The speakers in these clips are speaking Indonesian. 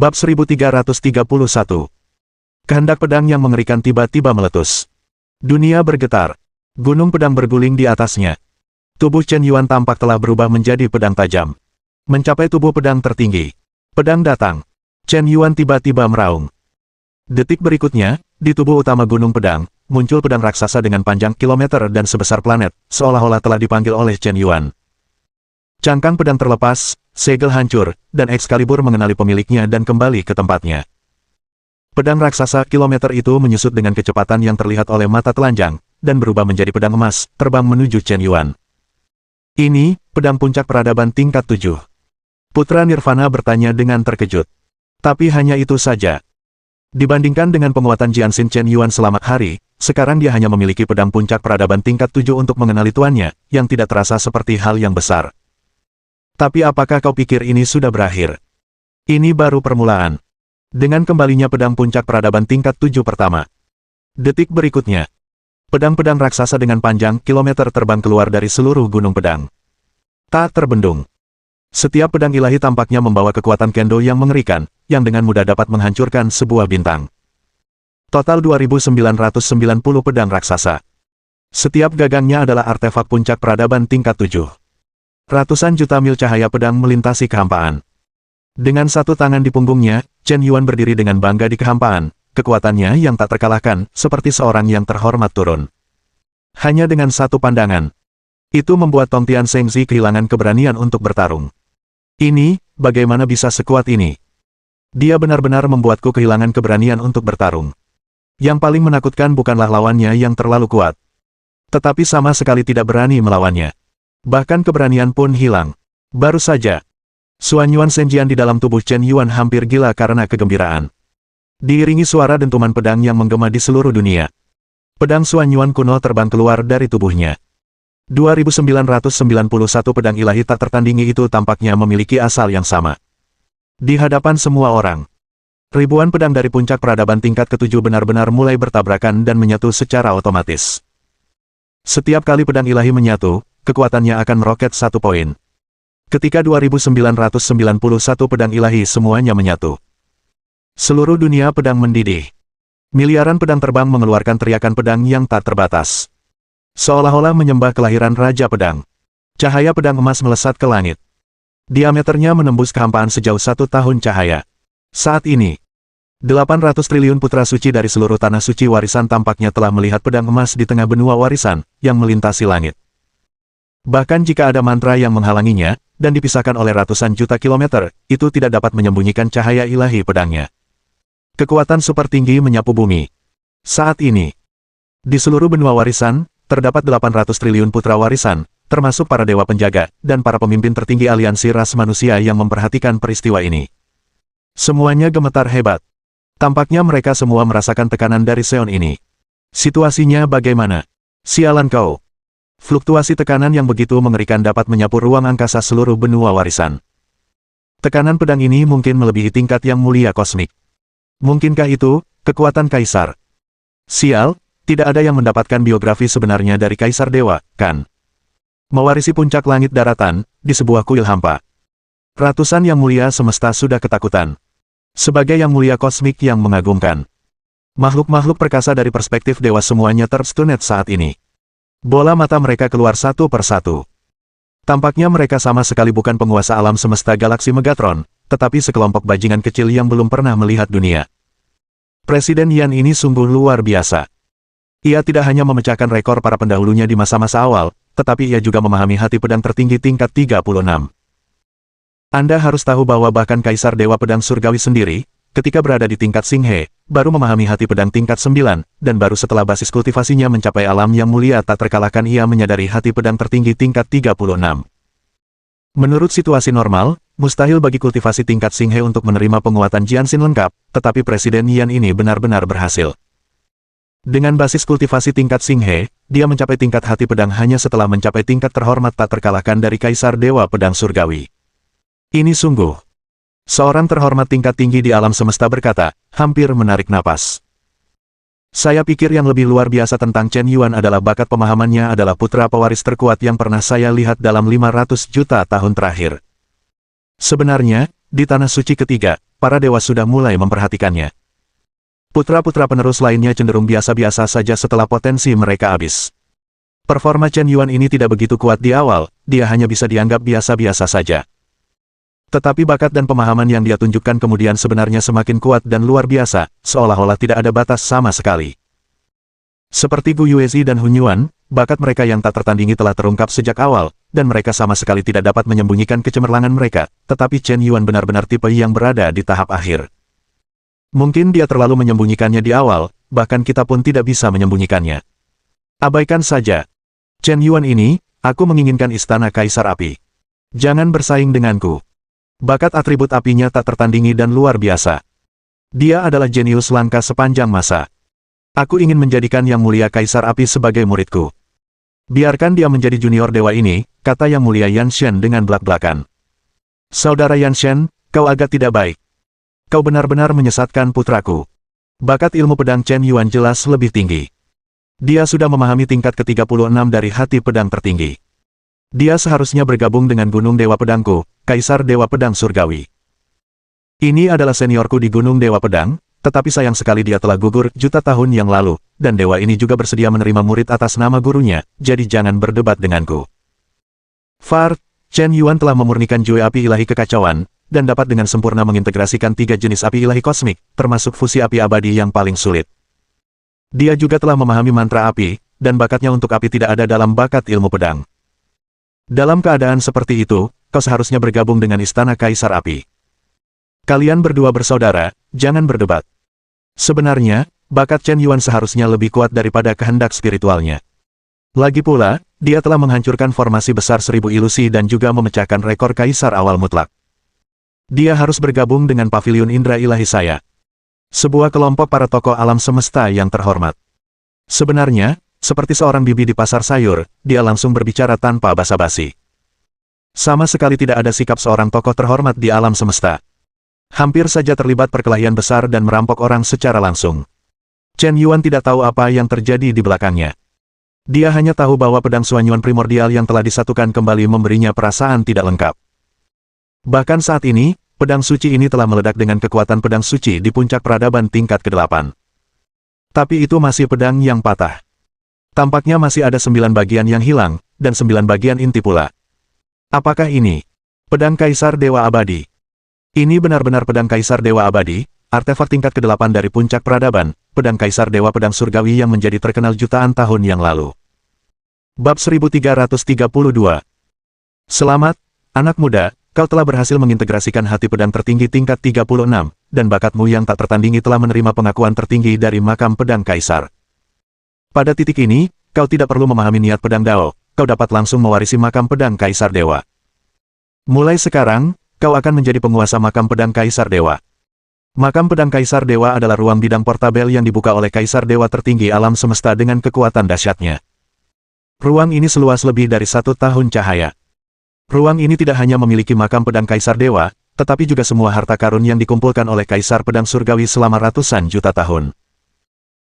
Bab 1331. Kehendak pedang yang mengerikan tiba-tiba meletus. Dunia bergetar. Gunung pedang berguling di atasnya. Tubuh Chen Yuan tampak telah berubah menjadi pedang tajam. Mencapai tubuh pedang tertinggi. Pedang datang. Chen Yuan tiba-tiba meraung. Detik berikutnya, di tubuh utama gunung pedang, muncul pedang raksasa dengan panjang kilometer dan sebesar planet, seolah-olah telah dipanggil oleh Chen Yuan. Cangkang pedang terlepas, segel hancur, dan Excalibur mengenali pemiliknya dan kembali ke tempatnya. Pedang raksasa kilometer itu menyusut dengan kecepatan yang terlihat oleh mata telanjang, dan berubah menjadi pedang emas, terbang menuju Chen Yuan. Ini, pedang puncak peradaban tingkat 7. Putra Nirvana bertanya dengan terkejut. Tapi hanya itu saja. Dibandingkan dengan penguatan Jianxin Chen Yuan selamat hari, sekarang dia hanya memiliki pedang puncak peradaban tingkat 7 untuk mengenali tuannya, yang tidak terasa seperti hal yang besar. Tapi apakah kau pikir ini sudah berakhir? Ini baru permulaan. Dengan kembalinya pedang puncak peradaban tingkat 7 pertama. Detik berikutnya. Pedang-pedang raksasa dengan panjang kilometer terbang keluar dari seluruh gunung pedang. Tak terbendung. Setiap pedang ilahi tampaknya membawa kekuatan kendo yang mengerikan, yang dengan mudah dapat menghancurkan sebuah bintang. Total 2.990 pedang raksasa. Setiap gagangnya adalah artefak puncak peradaban tingkat 7. Ratusan juta mil cahaya pedang melintasi kehampaan. Dengan satu tangan di punggungnya, Chen Yuan berdiri dengan bangga di kehampaan, kekuatannya yang tak terkalahkan, seperti seorang yang terhormat turun. Hanya dengan satu pandangan. Itu membuat Tong Tianshengzi kehilangan keberanian untuk bertarung. Ini, bagaimana bisa sekuat ini? Dia benar-benar membuatku kehilangan keberanian untuk bertarung. Yang paling menakutkan bukanlah lawannya yang terlalu kuat. Tetapi sama sekali tidak berani melawannya. Bahkan keberanian pun hilang. Baru saja, Xuan Yuan Senjian di dalam tubuh Chen Yuan hampir gila karena kegembiraan. Diiringi suara dentuman pedang yang menggema di seluruh dunia. Pedang Xuan Yuan kuno terbang keluar dari tubuhnya. 2.991 pedang ilahi tak tertandingi itu tampaknya memiliki asal yang sama. Di hadapan semua orang, ribuan pedang dari puncak peradaban tingkat ke-7 benar-benar mulai bertabrakan dan menyatu secara otomatis. Setiap kali pedang ilahi menyatu, kekuatannya akan meroket 1 poin. Ketika 2.991 pedang ilahi semuanya menyatu, seluruh dunia pedang mendidih. Miliaran pedang terbang mengeluarkan teriakan pedang yang tak terbatas. Seolah-olah menyembah kelahiran Raja Pedang. Cahaya pedang emas melesat ke langit. Diameternya menembus kehampaan sejauh 1 tahun cahaya. Saat ini, 800 triliun putra suci dari seluruh tanah suci warisan tampaknya telah melihat pedang emas di tengah benua warisan, yang melintasi langit. Bahkan jika ada mantra yang menghalanginya, dan dipisahkan oleh ratusan juta kilometer, itu tidak dapat menyembunyikan cahaya ilahi pedangnya. Kekuatan super tinggi menyapu bumi. Saat ini, di seluruh benua warisan, terdapat 800 triliun putra warisan, termasuk para dewa penjaga, dan para pemimpin tertinggi aliansi ras manusia yang memperhatikan peristiwa ini. Semuanya gemetar hebat. Tampaknya mereka semua merasakan tekanan dari Seon ini. Situasinya bagaimana? Sialan kau. Fluktuasi tekanan yang begitu mengerikan dapat menyapu ruang angkasa seluruh benua warisan. Tekanan pedang ini mungkin melebihi tingkat yang mulia kosmik. Mungkinkah itu kekuatan kaisar? Sial, tidak ada yang mendapatkan biografi sebenarnya dari Kaisar Dewa, kan? Mewarisi puncak langit daratan, di sebuah kuil hampa. Ratusan yang mulia semesta sudah ketakutan. Sebagai yang mulia kosmik yang mengagumkan. Makhluk-makhluk perkasa dari perspektif dewa semuanya terstunet saat ini. Bola mata mereka keluar satu persatu. Tampaknya mereka sama sekali bukan penguasa alam semesta galaksi Megatron, tetapi sekelompok bajingan kecil yang belum pernah melihat dunia. Presiden Yan ini sungguh luar biasa. Ia tidak hanya memecahkan rekor para pendahulunya di masa-masa awal, tetapi ia juga memahami hati pedang tertinggi tingkat 36. Anda harus tahu bahwa bahkan Kaisar Dewa Pedang Surgawi sendiri, ketika berada di tingkat Xinghe, baru memahami hati pedang tingkat 9, dan baru setelah basis kultivasinya mencapai alam yang mulia tak terkalahkan ia menyadari hati pedang tertinggi tingkat 36. Menurut situasi normal, mustahil bagi kultivasi tingkat Xinghe untuk menerima penguatan Jianxin lengkap, tetapi Presiden Yan ini benar-benar berhasil. Dengan basis kultivasi tingkat Xinghe, dia mencapai tingkat hati pedang hanya setelah mencapai tingkat terhormat tak terkalahkan dari Kaisar Dewa Pedang Surgawi. Ini sungguh. Seorang terhormat tingkat tinggi di alam semesta berkata, hampir menarik napas. Saya pikir yang lebih luar biasa tentang Chen Yuan adalah bakat pemahamannya adalah putra pewaris terkuat yang pernah saya lihat dalam 500 juta tahun terakhir. Sebenarnya, di Tanah Suci ketiga, para dewa sudah mulai memperhatikannya. Putra-putra penerus lainnya cenderung biasa-biasa saja setelah potensi mereka habis. Performa Chen Yuan ini tidak begitu kuat di awal, dia hanya bisa dianggap biasa-biasa saja. Tetapi bakat dan pemahaman yang dia tunjukkan kemudian sebenarnya semakin kuat dan luar biasa, seolah-olah tidak ada batas sama sekali. Seperti Gu Yuezi dan Hun Yuan, bakat mereka yang tak tertandingi telah terungkap sejak awal, dan mereka sama sekali tidak dapat menyembunyikan kecemerlangan mereka, tetapi Chen Yuan benar-benar tipe yang berada di tahap akhir. Mungkin dia terlalu menyembunyikannya di awal, bahkan kita pun tidak bisa menyembunyikannya. Abaikan saja. Chen Yuan ini, aku menginginkan istana Kaisar Api. Jangan bersaing denganku. Bakat atribut apinya tak tertandingi dan luar biasa. Dia adalah jenius langka sepanjang masa. Aku ingin menjadikan Yang Mulia Kaisar Api sebagai muridku. Biarkan dia menjadi junior dewa ini, kata Yang Mulia Yan Shen dengan belak-belakan. Saudara Yan Shen, kau agak tidak baik. Kau benar-benar menyesatkan putraku. Bakat ilmu pedang Chen Yuan jelas lebih tinggi. Dia sudah memahami tingkat ke-36 dari hati pedang tertinggi. Dia seharusnya bergabung dengan Gunung Dewa Pedangku, Kaisar Dewa Pedang Surgawi. Ini adalah seniorku di Gunung Dewa Pedang, tetapi sayang sekali dia telah gugur juta tahun yang lalu, dan dewa ini juga bersedia menerima murid atas nama gurunya, jadi jangan berdebat denganku. Far, Chen Yuan telah memurnikan Jue Api Ilahi Kekacauan, dan dapat dengan sempurna mengintegrasikan 3 jenis api ilahi kosmik, termasuk fusi api abadi yang paling sulit. Dia juga telah memahami mantra api, dan bakatnya untuk api tidak ada dalam bakat ilmu pedang. Dalam keadaan seperti itu, kau seharusnya bergabung dengan Istana Kaisar Api. Kalian berdua bersaudara, jangan berdebat. Sebenarnya, bakat Chen Yuan seharusnya lebih kuat daripada kehendak spiritualnya. Lagi pula, dia telah menghancurkan formasi besar 1000 ilusi dan juga memecahkan rekor Kaisar awal mutlak. Dia harus bergabung dengan Pavilion Indra Ilahi saya. Sebuah kelompok para tokoh alam semesta yang terhormat. Sebenarnya, seperti seorang bibi di pasar sayur, dia langsung berbicara tanpa basa-basi. Sama sekali tidak ada sikap seorang tokoh terhormat di alam semesta. Hampir saja terlibat perkelahian besar dan merampok orang secara langsung. Chen Yuan tidak tahu apa yang terjadi di belakangnya. Dia hanya tahu bahwa pedang Suanyuan primordial yang telah disatukan kembali memberinya perasaan tidak lengkap. Bahkan saat ini, pedang suci ini telah meledak dengan kekuatan pedang suci di puncak peradaban tingkat ke-8. Tapi itu masih pedang yang patah. Tampaknya masih ada 9 bagian yang hilang, dan 9 bagian inti pula. Apakah ini pedang Kaisar Dewa Abadi? Ini benar-benar pedang Kaisar Dewa Abadi, artefak tingkat ke-8 dari puncak peradaban, pedang Kaisar Dewa Pedang Surgawi yang menjadi terkenal jutaan tahun yang lalu. Bab 1332. Selamat, anak muda, kau telah berhasil mengintegrasikan hati pedang tertinggi tingkat 36, dan bakatmu yang tak tertandingi telah menerima pengakuan tertinggi dari makam pedang Kaisar. Pada titik ini, kau tidak perlu memahami niat pedang Dao, kau dapat langsung mewarisi makam pedang Kaisar Dewa. Mulai sekarang, kau akan menjadi penguasa makam pedang Kaisar Dewa. Makam pedang Kaisar Dewa adalah ruang bidang portabel yang dibuka oleh Kaisar Dewa tertinggi alam semesta dengan kekuatan dahsyatnya. Ruang ini seluas lebih dari 1 tahun cahaya. Ruang ini tidak hanya memiliki makam pedang Kaisar Dewa, tetapi juga semua harta karun yang dikumpulkan oleh Kaisar Pedang Surgawi selama ratusan juta tahun.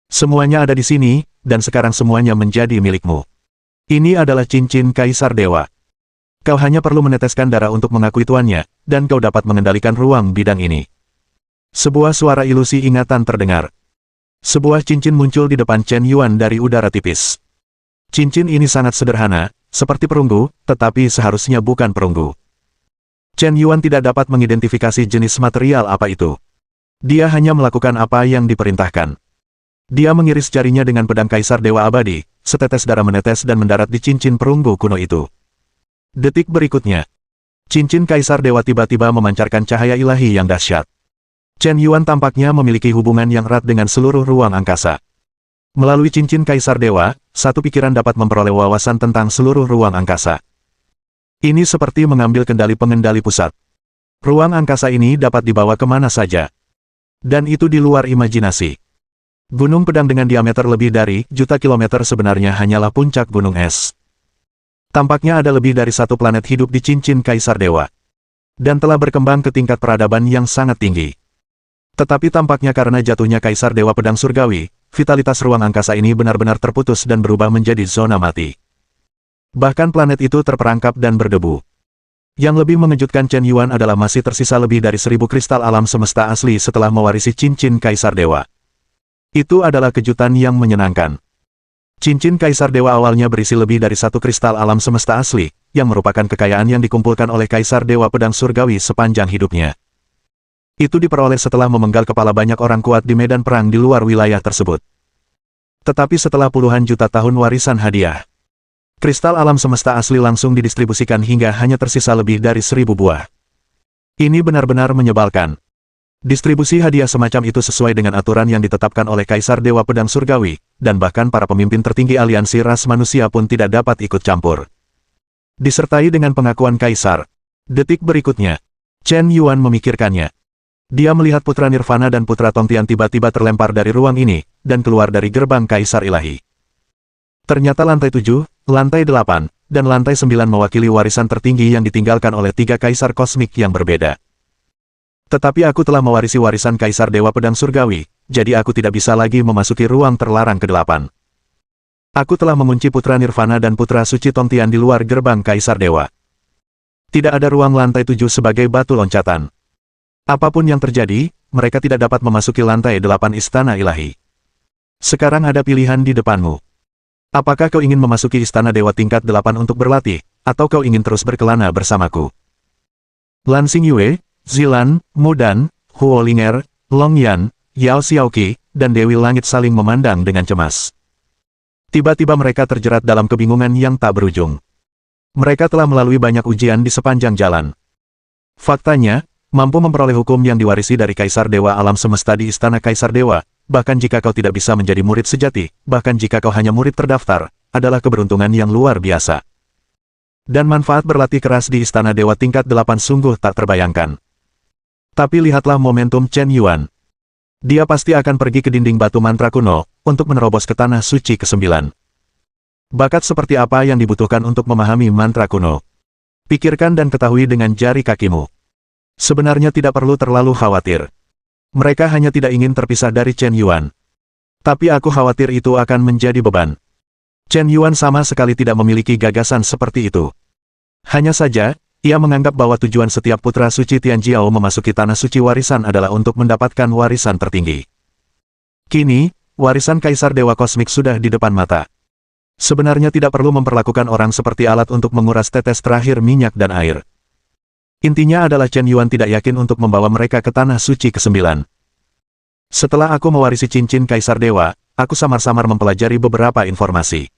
Semuanya ada di sini, dan sekarang semuanya menjadi milikmu. Ini adalah cincin Kaisar Dewa. Kau hanya perlu meneteskan darah untuk mengakui tuannya, dan kau dapat mengendalikan ruang bidang ini. Sebuah suara ilusi ingatan terdengar. Sebuah cincin muncul di depan Chen Yuan dari udara tipis. Cincin ini sangat sederhana, seperti perunggu, tetapi seharusnya bukan perunggu. Chen Yuan tidak dapat mengidentifikasi jenis material apa itu. Dia hanya melakukan apa yang diperintahkan. Dia mengiris jarinya dengan pedang Kaisar Dewa Abadi, setetes darah menetes dan mendarat di cincin perunggu kuno itu. Detik berikutnya, cincin Kaisar Dewa tiba-tiba memancarkan cahaya ilahi yang dahsyat. Chen Yuan tampaknya memiliki hubungan yang erat dengan seluruh ruang angkasa. Melalui cincin Kaisar Dewa, satu pikiran dapat memperoleh wawasan tentang seluruh ruang angkasa. Ini seperti mengambil kendali pengendali pusat. Ruang angkasa ini dapat dibawa kemana saja. Dan itu di luar imajinasi. Gunung pedang dengan diameter lebih dari juta kilometer sebenarnya hanyalah puncak gunung es. Tampaknya ada lebih dari 1 planet hidup di cincin Kaisar Dewa. Dan telah berkembang ke tingkat peradaban yang sangat tinggi. Tetapi tampaknya karena jatuhnya Kaisar Dewa Pedang Surgawi, vitalitas ruang angkasa ini benar-benar terputus dan berubah menjadi zona mati. Bahkan planet itu terperangkap dan berdebu. Yang lebih mengejutkan Chen Yuan adalah masih tersisa lebih dari 1000 kristal alam semesta asli setelah mewarisi cincin Kaisar Dewa. Itu adalah kejutan yang menyenangkan. Cincin Kaisar Dewa awalnya berisi lebih dari 1 kristal alam semesta asli, yang merupakan kekayaan yang dikumpulkan oleh Kaisar Dewa Pedang Surgawi sepanjang hidupnya. Itu diperoleh setelah memenggal kepala banyak orang kuat di medan perang di luar wilayah tersebut. Tetapi setelah puluhan juta tahun warisan hadiah, kristal alam semesta asli langsung didistribusikan hingga hanya tersisa lebih dari 1000 buah. Ini benar-benar menyebalkan. Distribusi hadiah semacam itu sesuai dengan aturan yang ditetapkan oleh Kaisar Dewa Pedang Surgawi, dan bahkan para pemimpin tertinggi aliansi ras manusia pun tidak dapat ikut campur. Disertai dengan pengakuan Kaisar. Detik berikutnya, Chen Yuan memikirkannya. Dia melihat Putra Nirvana dan Putra Tongtian tiba-tiba terlempar dari ruang ini, dan keluar dari gerbang Kaisar Ilahi. Ternyata lantai 7, lantai 8, dan lantai 9 mewakili warisan tertinggi yang ditinggalkan oleh 3 kaisar kosmik yang berbeda. Tetapi aku telah mewarisi warisan Kaisar Dewa Pedang Surgawi, jadi aku tidak bisa lagi memasuki ruang terlarang ke-8. Aku telah mengunci Putra Nirvana dan Putra Suci Tongtian di luar gerbang Kaisar Dewa. Tidak ada ruang lantai 7 sebagai batu loncatan. Apapun yang terjadi, mereka tidak dapat memasuki lantai 8 Istana Ilahi. Sekarang ada pilihan di depanmu. Apakah kau ingin memasuki Istana Dewa tingkat 8 untuk berlatih, atau kau ingin terus berkelana bersamaku? Lan Xingyue, Zilan, Mudan, Huo Linger, Long Yan, Yao Xiaoqi, dan Dewi Langit saling memandang dengan cemas. Tiba-tiba mereka terjerat dalam kebingungan yang tak berujung. Mereka telah melalui banyak ujian di sepanjang jalan. Faktanya, mampu memperoleh hukum yang diwarisi dari Kaisar Dewa Alam Semesta di Istana Kaisar Dewa, bahkan jika kau tidak bisa menjadi murid sejati, bahkan jika kau hanya murid terdaftar, adalah keberuntungan yang luar biasa. Dan manfaat berlatih keras di Istana Dewa tingkat 8 sungguh tak terbayangkan. Tapi lihatlah momentum Chen Yuan. Dia pasti akan pergi ke dinding batu mantra kuno, untuk menerobos ke tanah suci ke-9. Bakat seperti apa yang dibutuhkan untuk memahami mantra kuno? Pikirkan dan ketahui dengan jari kakimu. Sebenarnya tidak perlu terlalu khawatir. Mereka hanya tidak ingin terpisah dari Chen Yuan. Tapi aku khawatir itu akan menjadi beban. Chen Yuan sama sekali tidak memiliki gagasan seperti itu. Hanya saja, ia menganggap bahwa tujuan setiap putra suci Tianjiao memasuki tanah suci warisan adalah untuk mendapatkan warisan tertinggi. Kini, warisan Kaisar Dewa Kosmik sudah di depan mata. Sebenarnya tidak perlu memperlakukan orang seperti alat untuk menguras tetes terakhir minyak dan air. Intinya adalah Chen Yuan tidak yakin untuk membawa mereka ke tanah suci ke-9. Setelah aku mewarisi cincin Kaisar Dewa, aku samar-samar mempelajari beberapa informasi.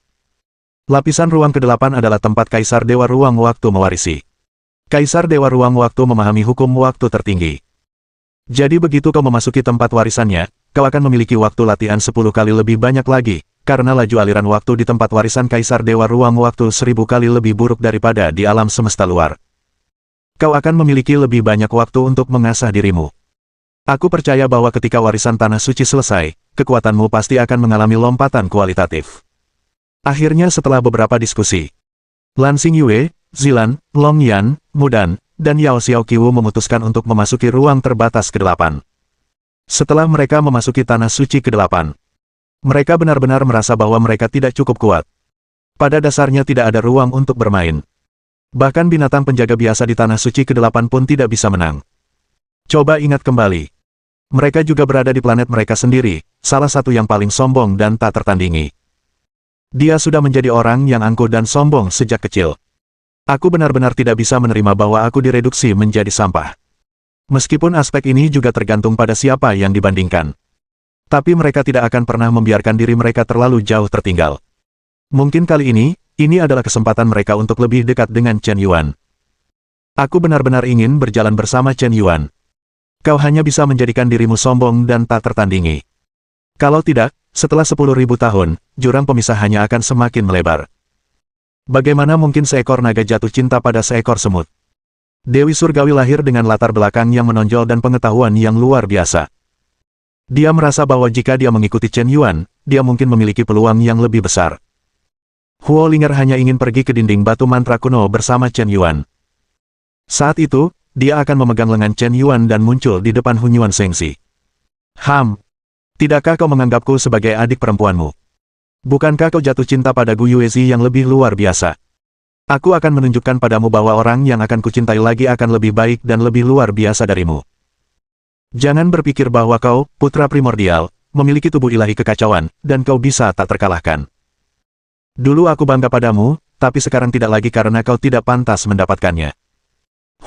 Lapisan ruang ke-8 adalah tempat Kaisar Dewa Ruang Waktu mewarisi. Kaisar Dewa Ruang Waktu memahami hukum waktu tertinggi. Jadi begitu kau memasuki tempat warisannya, kau akan memiliki waktu latihan 10 kali lebih banyak lagi, karena laju aliran waktu di tempat warisan Kaisar Dewa Ruang Waktu 1000 kali lebih buruk daripada di alam semesta luar. Kau akan memiliki lebih banyak waktu untuk mengasah dirimu. Aku percaya bahwa ketika warisan Tanah Suci selesai, kekuatanmu pasti akan mengalami lompatan kualitatif. Akhirnya setelah beberapa diskusi, Lan Xingyue, Zilan, Long Yan, Mudan, dan Yao Xiaoqiwu memutuskan untuk memasuki ruang terbatas ke-8. Setelah mereka memasuki Tanah Suci ke-8, mereka benar-benar merasa bahwa mereka tidak cukup kuat. Pada dasarnya tidak ada ruang untuk bermain. Bahkan binatang penjaga biasa di Tanah Suci ke-8 pun tidak bisa menang. Coba ingat kembali. Mereka juga berada di planet mereka sendiri, salah satu yang paling sombong dan tak tertandingi. Dia sudah menjadi orang yang angkuh dan sombong sejak kecil. Aku benar-benar tidak bisa menerima bahwa aku direduksi menjadi sampah. Meskipun aspek ini juga tergantung pada siapa yang dibandingkan. Tapi mereka tidak akan pernah membiarkan diri mereka terlalu jauh tertinggal. Mungkin kali ini adalah kesempatan mereka untuk lebih dekat dengan Chen Yuan. Aku benar-benar ingin berjalan bersama Chen Yuan. Kau hanya bisa menjadikan dirimu sombong dan tak tertandingi. Kalau tidak, setelah 10.000 tahun, jurang pemisahannya akan semakin melebar. Bagaimana mungkin seekor naga jatuh cinta pada seekor semut? Dewi Surgawi lahir dengan latar belakang yang menonjol dan pengetahuan yang luar biasa. Dia merasa bahwa jika dia mengikuti Chen Yuan, dia mungkin memiliki peluang yang lebih besar. Huo Linger hanya ingin pergi ke dinding batu mantra kuno bersama Chen Yuan. Saat itu, dia akan memegang lengan Chen Yuan dan muncul di depan Hunyuan Sengxi. Tidakkah kau menganggapku sebagai adik perempuanmu? Bukankah kau jatuh cinta pada Gu Yuezi yang lebih luar biasa? Aku akan menunjukkan padamu bahwa orang yang akan kucintai lagi akan lebih baik dan lebih luar biasa darimu. Jangan berpikir bahwa kau, putra primordial, memiliki tubuh ilahi kekacauan, dan kau bisa tak terkalahkan. Dulu aku bangga padamu, tapi sekarang tidak lagi karena kau tidak pantas mendapatkannya.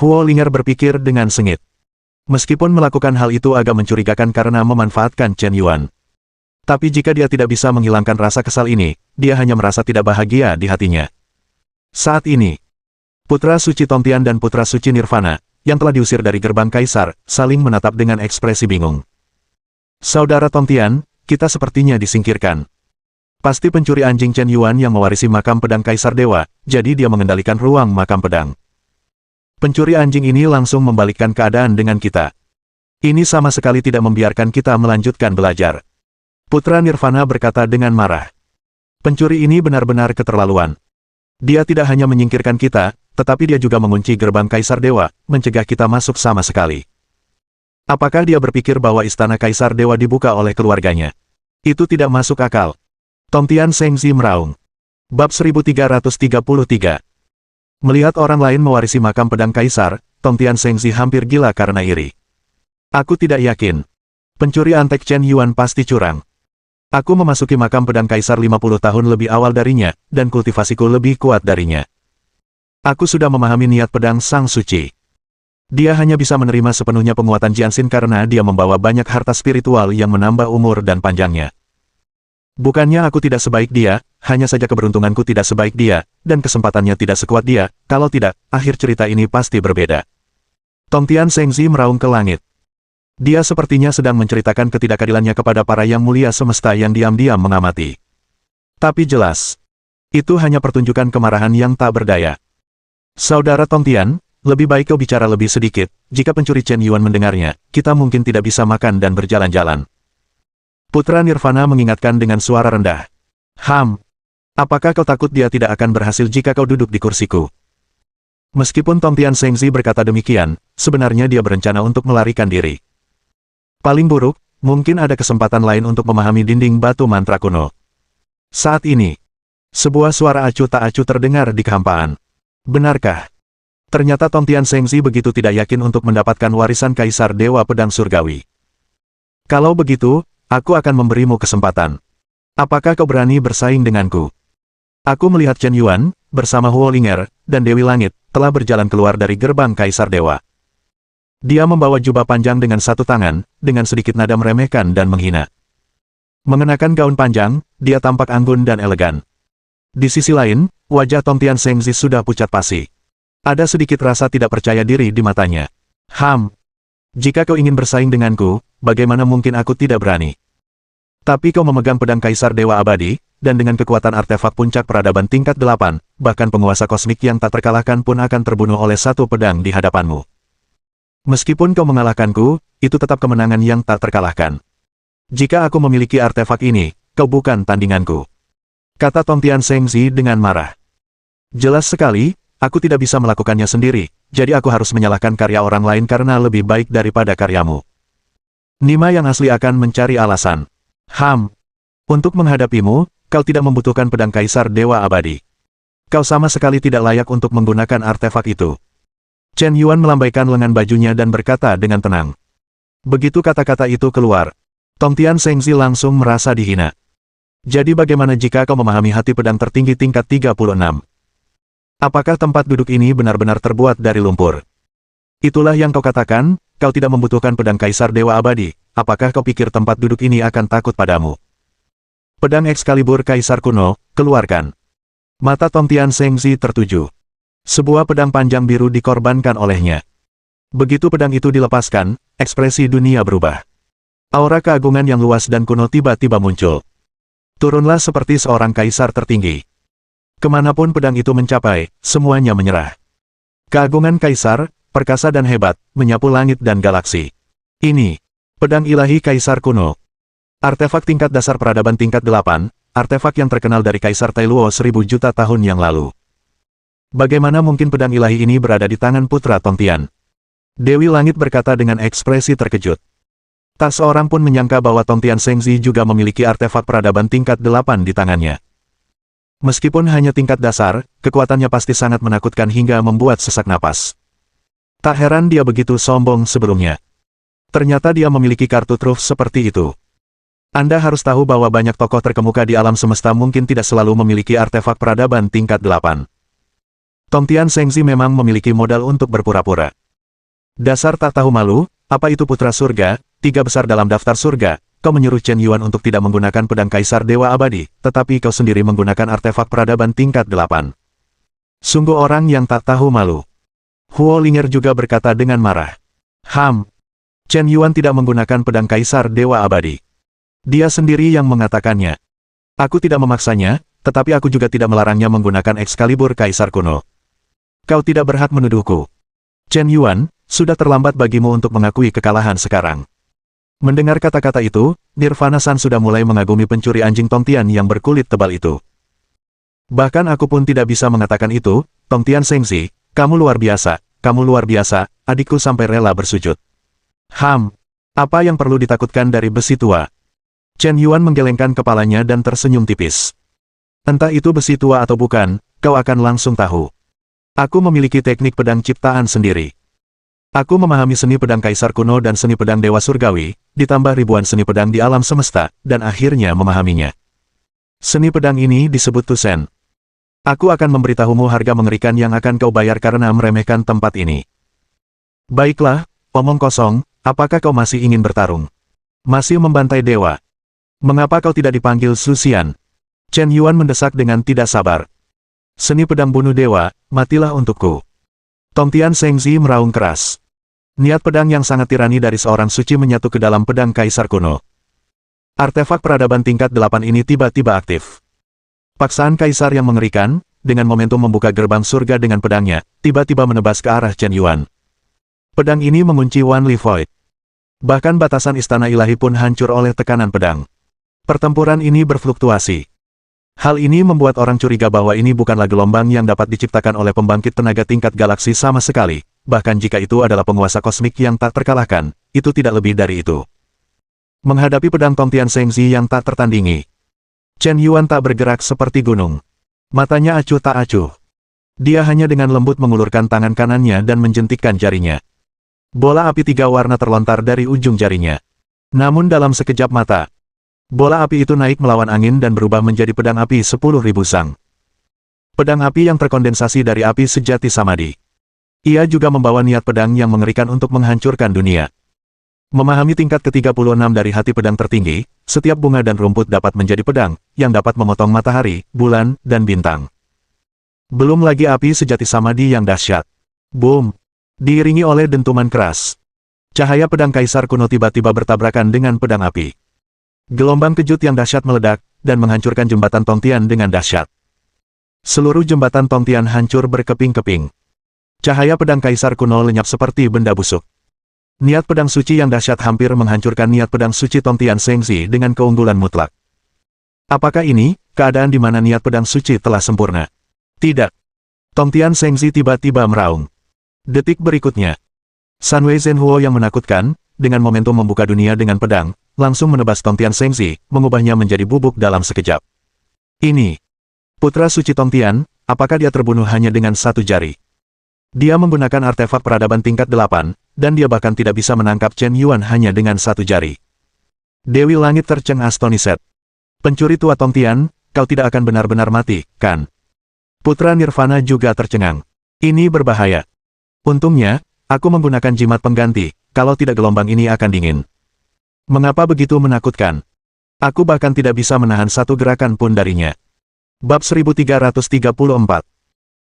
Huo Linger berpikir dengan sengit. Meskipun melakukan hal itu agak mencurigakan karena memanfaatkan Chen Yuan. Tapi jika dia tidak bisa menghilangkan rasa kesal ini, dia hanya merasa tidak bahagia di hatinya. Saat ini, Putra Suci Tongtian dan Putra Suci Nirvana, yang telah diusir dari gerbang Kaisar, saling menatap dengan ekspresi bingung. Saudara Tongtian, kita sepertinya disingkirkan. Pasti pencuri anjing Chen Yuan yang mewarisi makam pedang Kaisar Dewa, jadi dia mengendalikan ruang makam pedang. Pencuri anjing ini langsung membalikkan keadaan dengan kita. Ini sama sekali tidak membiarkan kita melanjutkan belajar. Putra Nirvana berkata dengan marah. Pencuri ini benar-benar keterlaluan. Dia tidak hanya menyingkirkan kita, tetapi dia juga mengunci gerbang Kaisar Dewa, mencegah kita masuk sama sekali. Apakah dia berpikir bahwa istana Kaisar Dewa dibuka oleh keluarganya? Itu tidak masuk akal. Tongtian Shengzi meraung. Bab 1333. Melihat orang lain mewarisi makam pedang Kaisar, Tongtian Shengzi hampir gila karena iri. Aku tidak yakin. Pencuri antek Chen Yuan pasti curang. Aku memasuki makam pedang Kaisar 50 tahun lebih awal darinya, dan kultivasiku lebih kuat darinya. Aku sudah memahami niat pedang Sang Suci. Dia hanya bisa menerima sepenuhnya penguatan Jianxin karena dia membawa banyak harta spiritual yang menambah umur dan panjangnya. Bukannya aku tidak sebaik dia, hanya saja keberuntunganku tidak sebaik dia, dan kesempatannya tidak sekuat dia, kalau tidak, akhir cerita ini pasti berbeda. Tongtian Shengzi meraung ke langit. Dia sepertinya sedang menceritakan ketidakadilannya kepada para yang mulia semesta yang diam-diam mengamati. Tapi jelas, itu hanya pertunjukan kemarahan yang tak berdaya. Saudara Tongtian, lebih baik kau bicara lebih sedikit, jika pencuri Chen Yuan mendengarnya, kita mungkin tidak bisa makan dan berjalan-jalan. Putra Nirvana mengingatkan dengan suara rendah. Apakah kau takut dia tidak akan berhasil jika kau duduk di kursiku? Meskipun Tongtian Shengzi berkata demikian, sebenarnya dia berencana untuk melarikan diri. Paling buruk, mungkin ada kesempatan lain untuk memahami dinding batu mantra kuno. Saat ini, sebuah suara acuh tak acuh terdengar di kehampaan. Benarkah? Ternyata Tongtian Shengzi begitu tidak yakin untuk mendapatkan warisan Kaisar Dewa Pedang Surgawi. Kalau begitu, aku akan memberimu kesempatan. Apakah kau berani bersaing denganku? Aku melihat Chen Yuan, bersama Huo Linger, dan Dewi Langit, telah berjalan keluar dari gerbang Kaisar Dewa. Dia membawa jubah panjang dengan satu tangan, dengan sedikit nada meremehkan dan menghina. Mengenakan gaun panjang, dia tampak anggun dan elegan. Di sisi lain, wajah Tongtian Shengzi sudah pucat pasi. Ada sedikit rasa tidak percaya diri di matanya. Jika kau ingin bersaing denganku, bagaimana mungkin aku tidak berani? Tapi kau memegang pedang Kaisar Dewa Abadi, dan dengan kekuatan artefak puncak peradaban tingkat 8, bahkan penguasa kosmik yang tak terkalahkan pun akan terbunuh oleh satu pedang di hadapanmu. Meskipun kau mengalahkanku, itu tetap kemenangan yang tak terkalahkan. Jika aku memiliki artefak ini, kau bukan tandinganku. Kata Tongtian Shengzi dengan marah. Jelas sekali, aku tidak bisa melakukannya sendiri, jadi aku harus menyalahkan karya orang lain karena lebih baik daripada karyamu. Nima yang asli akan mencari alasan. Untuk menghadapimu, kau tidak membutuhkan pedang Kaisar Dewa Abadi. Kau sama sekali tidak layak untuk menggunakan artefak itu. Chen Yuan melambaikan lengan bajunya dan berkata dengan tenang. Begitu kata-kata itu keluar, Tongtian Shengzi langsung merasa dihina. Jadi bagaimana jika kau memahami hati pedang tertinggi tingkat 36? Apakah tempat duduk ini benar-benar terbuat dari lumpur? Itulah yang kau katakan, kau tidak membutuhkan pedang Kaisar Dewa Abadi, apakah kau pikir tempat duduk ini akan takut padamu? Pedang Excalibur Kaisar kuno, keluarkan. Mata Tongtian Shengzi tertuju. Sebuah pedang panjang biru dikorbankan olehnya. Begitu pedang itu dilepaskan, ekspresi dunia berubah. Aura keagungan yang luas dan kuno tiba-tiba muncul. Turunlah seperti seorang kaisar tertinggi. Kemanapun pedang itu mencapai, semuanya menyerah. Keagungan kaisar, perkasa dan hebat, menyapu langit dan galaksi. Ini, pedang ilahi kaisar kuno. Artefak tingkat dasar peradaban tingkat 8, artefak yang terkenal dari Kaisar Tailuo 1000 juta tahun yang lalu. Bagaimana mungkin pedang ilahi ini berada di tangan putra Tongtian? Dewi Langit berkata dengan ekspresi terkejut. Tak seorang pun menyangka bahwa Tongtian Shengzi juga memiliki artefak peradaban tingkat 8 di tangannya. Meskipun hanya tingkat dasar, kekuatannya pasti sangat menakutkan hingga membuat sesak napas. Tak heran dia begitu sombong sebelumnya. Ternyata dia memiliki kartu truf seperti itu. Anda harus tahu bahwa banyak tokoh terkemuka di alam semesta mungkin tidak selalu memiliki artefak peradaban tingkat 8. Tongtian Sengzi memang memiliki modal untuk berpura-pura. Dasar tak tahu malu, apa itu putra surga, 3 besar dalam daftar surga. Kau menyuruh Chen Yuan untuk tidak menggunakan pedang Kaisar Dewa Abadi, tetapi kau sendiri menggunakan artefak peradaban tingkat 8. Sungguh orang yang tak tahu malu. Huo Linger juga berkata dengan marah. Chen Yuan tidak menggunakan pedang Kaisar Dewa Abadi. Dia sendiri yang mengatakannya. Aku tidak memaksanya, tetapi aku juga tidak melarangnya menggunakan Excalibur Kaisar kuno. Kau tidak berhak menuduhku. Chen Yuan, sudah terlambat bagimu untuk mengakui kekalahan sekarang. Mendengar kata-kata itu, Nirvana-san sudah mulai mengagumi pencuri anjing Tongtian yang berkulit tebal itu. Bahkan aku pun tidak bisa mengatakan itu, Tongtian Sengzi, kamu luar biasa, adikku sampai rela bersujud. Apa yang perlu ditakutkan dari besi tua? Chen Yuan menggelengkan kepalanya dan tersenyum tipis. Entah itu besi tua atau bukan, kau akan langsung tahu. Aku memiliki teknik pedang ciptaan sendiri. Aku memahami seni pedang Kaisar kuno dan seni pedang Dewa Surgawi, ditambah ribuan seni pedang di alam semesta, dan akhirnya memahaminya. Seni pedang ini disebut Tusen. Aku akan memberitahumu harga mengerikan yang akan kau bayar karena meremehkan tempat ini. Baiklah, omong kosong, apakah kau masih ingin bertarung? Masih membantai dewa? Mengapa kau tidak dipanggil Susian? Chen Yuan mendesak dengan tidak sabar. Seni pedang bunuh dewa, matilah untukku. Tongtian Sengzi meraung keras. Niat pedang yang sangat tirani dari seorang suci menyatu ke dalam pedang Kaisar kuno. Artefak peradaban tingkat 8 ini tiba-tiba aktif. Paksaan Kaisar yang mengerikan, dengan momentum membuka gerbang surga dengan pedangnya, tiba-tiba menebas ke arah Chen Yuan. Pedang ini mengunci Wan Li Void. Bahkan batasan istana ilahi pun hancur oleh tekanan pedang. Pertempuran ini berfluktuasi. Hal ini membuat orang curiga bahwa ini bukanlah gelombang yang dapat diciptakan oleh pembangkit tenaga tingkat galaksi sama sekali, bahkan jika itu adalah penguasa kosmik yang tak terkalahkan, itu tidak lebih dari itu. Menghadapi pedang Tongtian Sengzi yang tak tertandingi, Chen Yuan tak bergerak seperti gunung. Matanya acuh tak acuh. Dia hanya dengan lembut mengulurkan tangan kanannya dan menjentikkan jarinya. Bola api 3 warna terlontar dari ujung jarinya. Namun dalam sekejap mata, bola api itu naik melawan angin dan berubah menjadi pedang api 10.000 sang. Pedang api yang terkondensasi dari api sejati Samadhi. Ia juga membawa niat pedang yang mengerikan untuk menghancurkan dunia. Memahami tingkat ke-36 dari hati pedang tertinggi, setiap bunga dan rumput dapat menjadi pedang, yang dapat memotong matahari, bulan, dan bintang. Belum lagi api sejati Samadhi yang dahsyat. Boom! Diiringi oleh dentuman keras. Cahaya pedang Kaisar kuno tiba-tiba bertabrakan dengan pedang api. Gelombang kejut yang dahsyat meledak, dan menghancurkan jembatan Tongtian dengan dahsyat. Seluruh jembatan Tongtian hancur berkeping-keping. Cahaya pedang Kaisar kuno lenyap seperti benda busuk. Niat pedang suci yang dahsyat hampir menghancurkan niat pedang suci Tongtian Sengzi dengan keunggulan mutlak. Apakah ini, keadaan di mana niat pedang suci telah sempurna? Tidak. Tongtian Sengzi tiba-tiba meraung. Detik berikutnya, Sanwei Zhenhuo yang menakutkan, dengan momentum membuka dunia dengan pedang, langsung menebas Tongtian Sengzi, mengubahnya menjadi bubuk dalam sekejap. Ini, putra suci Tongtian, apakah dia terbunuh hanya dengan satu jari? Dia menggunakan artefak peradaban tingkat 8, dan dia bahkan tidak bisa menangkap Chen Yuan hanya dengan satu jari. Dewi Langit tercengang astonished. Pencuri tua Tongtian, kau tidak akan benar-benar mati, kan? Putra Nirvana juga tercengang. Ini berbahaya. Untungnya, aku menggunakan jimat pengganti, kalau tidak gelombang ini akan dingin. Mengapa begitu menakutkan? Aku bahkan tidak bisa menahan satu gerakan pun darinya. Bab 1334.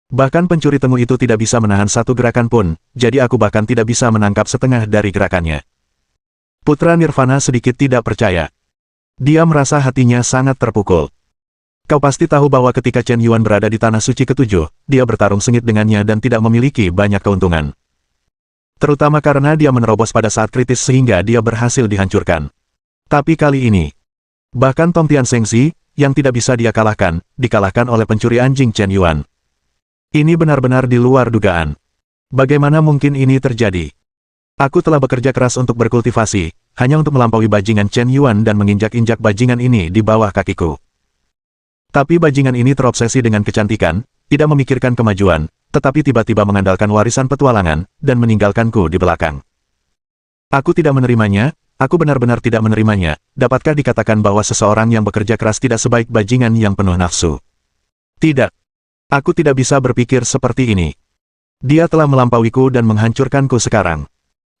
Bahkan pencuri temu itu tidak bisa menahan satu gerakan pun, jadi aku bahkan tidak bisa menangkap setengah dari gerakannya. Putra Nirvana sedikit tidak percaya. Dia merasa hatinya sangat terpukul. Kau pasti tahu bahwa ketika Chen Yuan berada di Tanah Suci ke-7, dia bertarung sengit dengannya dan tidak memiliki banyak keuntungan. Terutama karena dia menerobos pada saat kritis sehingga dia berhasil dihancurkan. Tapi kali ini, bahkan Tongtian Sengzi, yang tidak bisa dia kalahkan, dikalahkan oleh pencuri anjing Chen Yuan. Ini benar-benar di luar dugaan. Bagaimana mungkin ini terjadi? Aku telah bekerja keras untuk berkultivasi, hanya untuk melampaui bajingan Chen Yuan dan menginjak-injak bajingan ini di bawah kakiku. Tapi bajingan ini terobsesi dengan kecantikan, tidak memikirkan kemajuan, tetapi tiba-tiba mengandalkan warisan petualangan, dan meninggalkanku di belakang. Aku tidak menerimanya, aku benar-benar tidak menerimanya. Dapatkah dikatakan bahwa seseorang yang bekerja keras tidak sebaik bajingan yang penuh nafsu? Tidak. Aku tidak bisa berpikir seperti ini. Dia telah melampauiku dan menghancurkanku sekarang.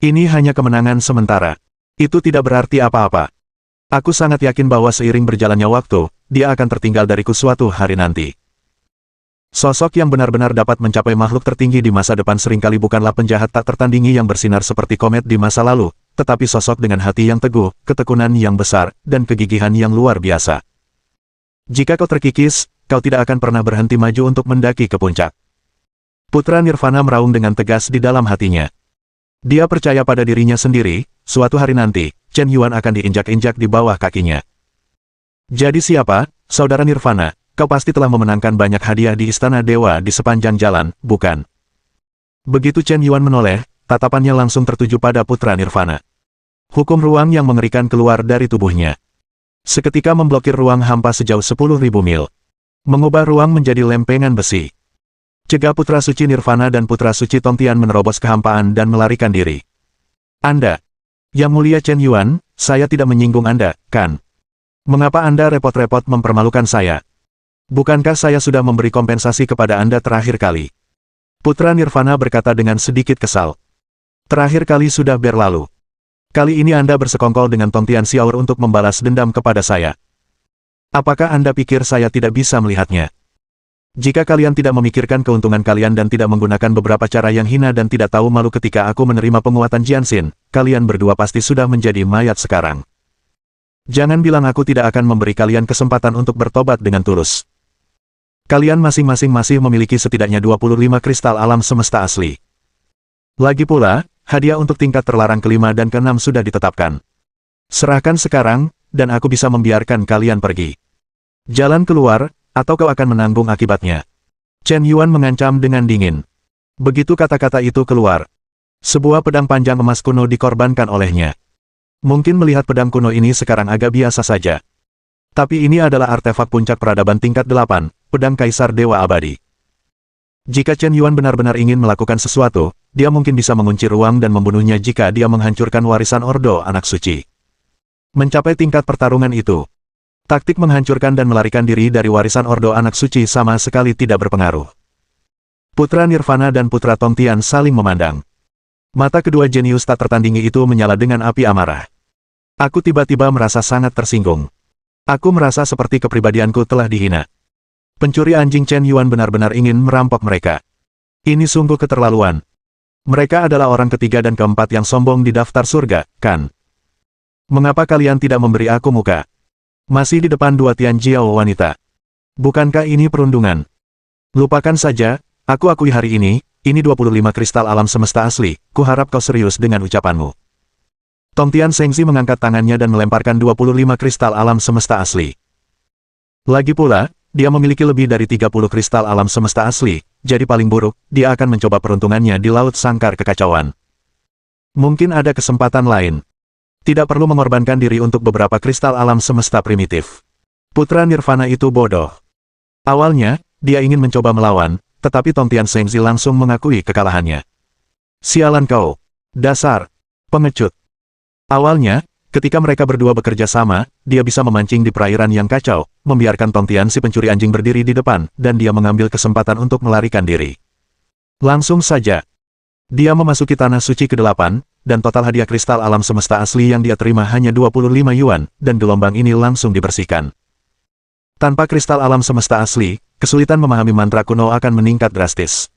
Ini hanya kemenangan sementara. Itu tidak berarti apa-apa. Aku sangat yakin bahwa seiring berjalannya waktu, dia akan tertinggal dariku suatu hari nanti. Sosok yang benar-benar dapat mencapai makhluk tertinggi di masa depan seringkali bukanlah penjahat tak tertandingi yang bersinar seperti komet di masa lalu, tetapi sosok dengan hati yang teguh, ketekunan yang besar, dan kegigihan yang luar biasa. Jika kau terkikis, kau tidak akan pernah berhenti maju untuk mendaki ke puncak. Putra Nirvana meraung dengan tegas di dalam hatinya. Dia percaya pada dirinya sendiri, suatu hari nanti, Chen Yuan akan diinjak-injak di bawah kakinya. Jadi siapa, saudara Nirvana, kau pasti telah memenangkan banyak hadiah di Istana Dewa di sepanjang jalan, bukan? Begitu Chen Yuan menoleh, tatapannya langsung tertuju pada Putra Nirvana. Hukum ruang yang mengerikan keluar dari tubuhnya. Seketika memblokir ruang hampa sejauh 10.000 mil. Mengubah ruang menjadi lempengan besi. Cegah Putra Suci Nirvana dan Putra Suci Tongtian menerobos kehampaan dan melarikan diri. Anda, Yang Mulia Chen Yuan, saya tidak menyinggung Anda, kan? Mengapa Anda repot-repot mempermalukan saya? Bukankah saya sudah memberi kompensasi kepada Anda terakhir kali? Putra Nirvana berkata dengan sedikit kesal. Terakhir kali sudah berlalu. Kali ini Anda bersekongkol dengan Tongtian Xiaoer untuk membalas dendam kepada saya. Apakah Anda pikir saya tidak bisa melihatnya? Jika kalian tidak memikirkan keuntungan kalian dan tidak menggunakan beberapa cara yang hina dan tidak tahu malu ketika aku menerima penguatan Jianxin, kalian berdua pasti sudah menjadi mayat sekarang. Jangan bilang aku tidak akan memberi kalian kesempatan untuk bertobat dengan tulus. Kalian masing-masing masih memiliki setidaknya 25 kristal alam semesta asli. Lagi pula, hadiah untuk tingkat terlarang kelima dan keenam sudah ditetapkan. Serahkan sekarang, dan aku bisa membiarkan kalian pergi. Jalan keluar, atau kau akan menanggung akibatnya. Chen Yuan mengancam dengan dingin. Begitu kata-kata itu keluar, sebuah pedang panjang emas kuno dikorbankan olehnya. Mungkin melihat pedang kuno ini sekarang agak biasa saja. Tapi ini adalah artefak puncak peradaban tingkat 8, pedang Kaisar Dewa Abadi. Jika Chen Yuan benar-benar ingin melakukan sesuatu, dia mungkin bisa mengunci ruang dan membunuhnya jika dia menghancurkan warisan Ordo Anak Suci. Mencapai tingkat pertarungan itu, taktik menghancurkan dan melarikan diri dari warisan Ordo Anak Suci sama sekali tidak berpengaruh. Putra Nirvana dan Putra Tongtian saling memandang. Mata kedua jenius tak tertandingi itu menyala dengan api amarah. Aku tiba-tiba merasa sangat tersinggung. Aku merasa seperti kepribadianku telah dihina. Pencuri anjing Chen Yuan benar-benar ingin merampok mereka. Ini sungguh keterlaluan. Mereka adalah orang ketiga dan keempat yang sombong di daftar surga, kan? Mengapa kalian tidak memberi aku muka? Masih di depan dua Tian Jiao wanita. Bukankah ini perundungan? Lupakan saja, aku akui hari ini 25 kristal alam semesta asli, kuharap kau serius dengan ucapanmu. Tongtian Shengzi mengangkat tangannya dan melemparkan 25 kristal alam semesta asli. Lagi pula, dia memiliki lebih dari 30 kristal alam semesta asli, jadi paling buruk, dia akan mencoba peruntungannya di Laut Sangkar Kekacauan. Mungkin ada kesempatan lain. Tidak perlu mengorbankan diri untuk beberapa kristal alam semesta primitif. Putra Nirvana itu bodoh. Awalnya, dia ingin mencoba melawan, tetapi Tongtian Shengzi langsung mengakui kekalahannya. Sialan kau, dasar pengecut. Awalnya, ketika mereka berdua bekerja sama, dia bisa memancing di perairan yang kacau, membiarkan Tongtian si pencuri anjing berdiri di depan, dan dia mengambil kesempatan untuk melarikan diri. Langsung saja, dia memasuki tanah suci ke-8, dan total hadiah kristal alam semesta asli yang dia terima hanya 25 yuan, dan gelombang ini langsung dibersihkan. Tanpa kristal alam semesta asli, kesulitan memahami mantra kuno akan meningkat drastis.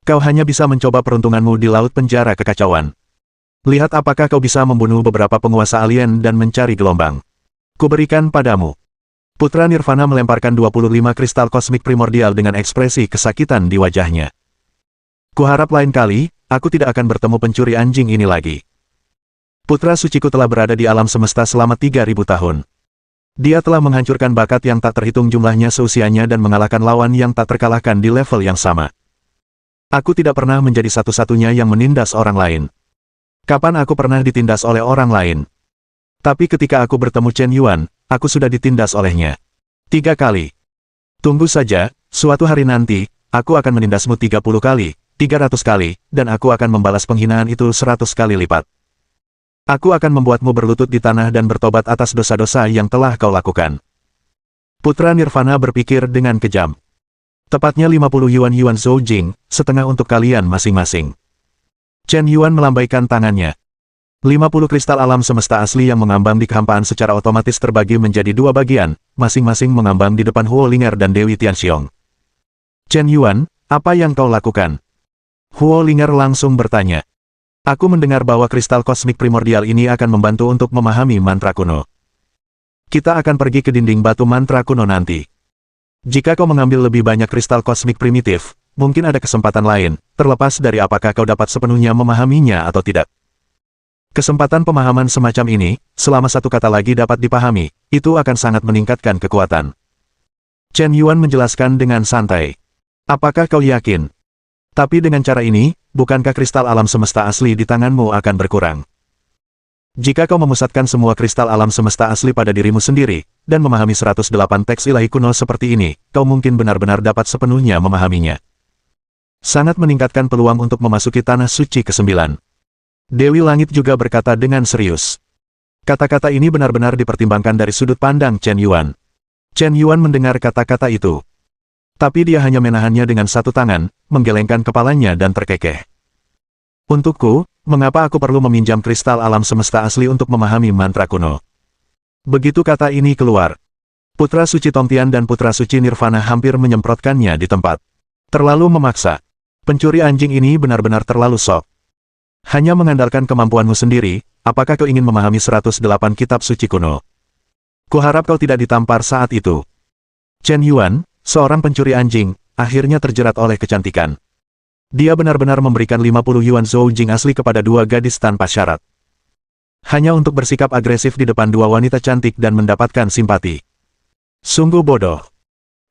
Kau hanya bisa mencoba peruntunganmu di laut penjara kekacauan. Lihat apakah kau bisa membunuh beberapa penguasa alien dan mencari gelombang. Kuberikan padamu. Putra Nirvana melemparkan 25 kristal kosmik primordial dengan ekspresi kesakitan di wajahnya. Kuharap lain kali, aku tidak akan bertemu pencuri anjing ini lagi. Putra suciku telah berada di alam semesta selama 3000 tahun. Dia telah menghancurkan bakat yang tak terhitung jumlahnya seusianya dan mengalahkan lawan yang tak terkalahkan di level yang sama. Aku tidak pernah menjadi satu-satunya yang menindas orang lain. Kapan aku pernah ditindas oleh orang lain? Tapi ketika aku bertemu Chen Yuan, aku sudah ditindas olehnya. 3 kali. Tunggu saja, suatu hari nanti, aku akan menindasmu 30 kali, 300 kali, dan aku akan membalas penghinaan itu 100 kali lipat. Aku akan membuatmu berlutut di tanah dan bertobat atas dosa-dosa yang telah kau lakukan. Putra Nirvana berpikir dengan kejam. Tepatnya 50 Yuan Zhou Jing, setengah untuk kalian masing-masing. Chen Yuan melambaikan tangannya. 50 kristal alam semesta asli yang mengambang di kehampaan secara otomatis terbagi menjadi 2 bagian, masing-masing mengambang di depan Huo Linger dan Dewi Tianxiong. Chen Yuan, apa yang kau lakukan? Huo Linger langsung bertanya. Aku mendengar bahwa kristal kosmik primordial ini akan membantu untuk memahami mantra kuno. Kita akan pergi ke dinding batu mantra kuno nanti. Jika kau mengambil lebih banyak kristal kosmik primitif, mungkin ada kesempatan lain, terlepas dari apakah kau dapat sepenuhnya memahaminya atau tidak. Kesempatan pemahaman semacam ini, selama satu kata lagi dapat dipahami, itu akan sangat meningkatkan kekuatan. Chen Yuan menjelaskan dengan santai. Apakah kau yakin? Tapi dengan cara ini, bukankah kristal alam semesta asli di tanganmu akan berkurang? Jika kau memusatkan semua kristal alam semesta asli pada dirimu sendiri, dan memahami 108 teks ilahi kuno seperti ini, kau mungkin benar-benar dapat sepenuhnya memahaminya. Sangat meningkatkan peluang untuk memasuki tanah suci ke-9. Dewi Langit juga berkata dengan serius. Kata-kata ini benar-benar dipertimbangkan dari sudut pandang Chen Yuan. Chen Yuan mendengar kata-kata itu. Tapi dia hanya menahannya dengan satu tangan, menggelengkan kepalanya dan terkekeh. Untukku, mengapa aku perlu meminjam kristal alam semesta asli untuk memahami mantra kuno? Begitu kata ini keluar, Putra Suci Tongtian dan Putra Suci Nirvana hampir menyemprotkannya di tempat. Terlalu memaksa. Pencuri anjing ini benar-benar terlalu sok. Hanya mengandalkan kemampuanmu sendiri, apakah kau ingin memahami 108 kitab suci kuno? Kuharap kau tidak ditampar saat itu. Chen Yuan, seorang pencuri anjing, akhirnya terjerat oleh kecantikan. Dia benar-benar memberikan 50 Yuan Zhou Jing asli kepada 2 gadis tanpa syarat. Hanya untuk bersikap agresif di depan 2 wanita cantik dan mendapatkan simpati. Sungguh bodoh.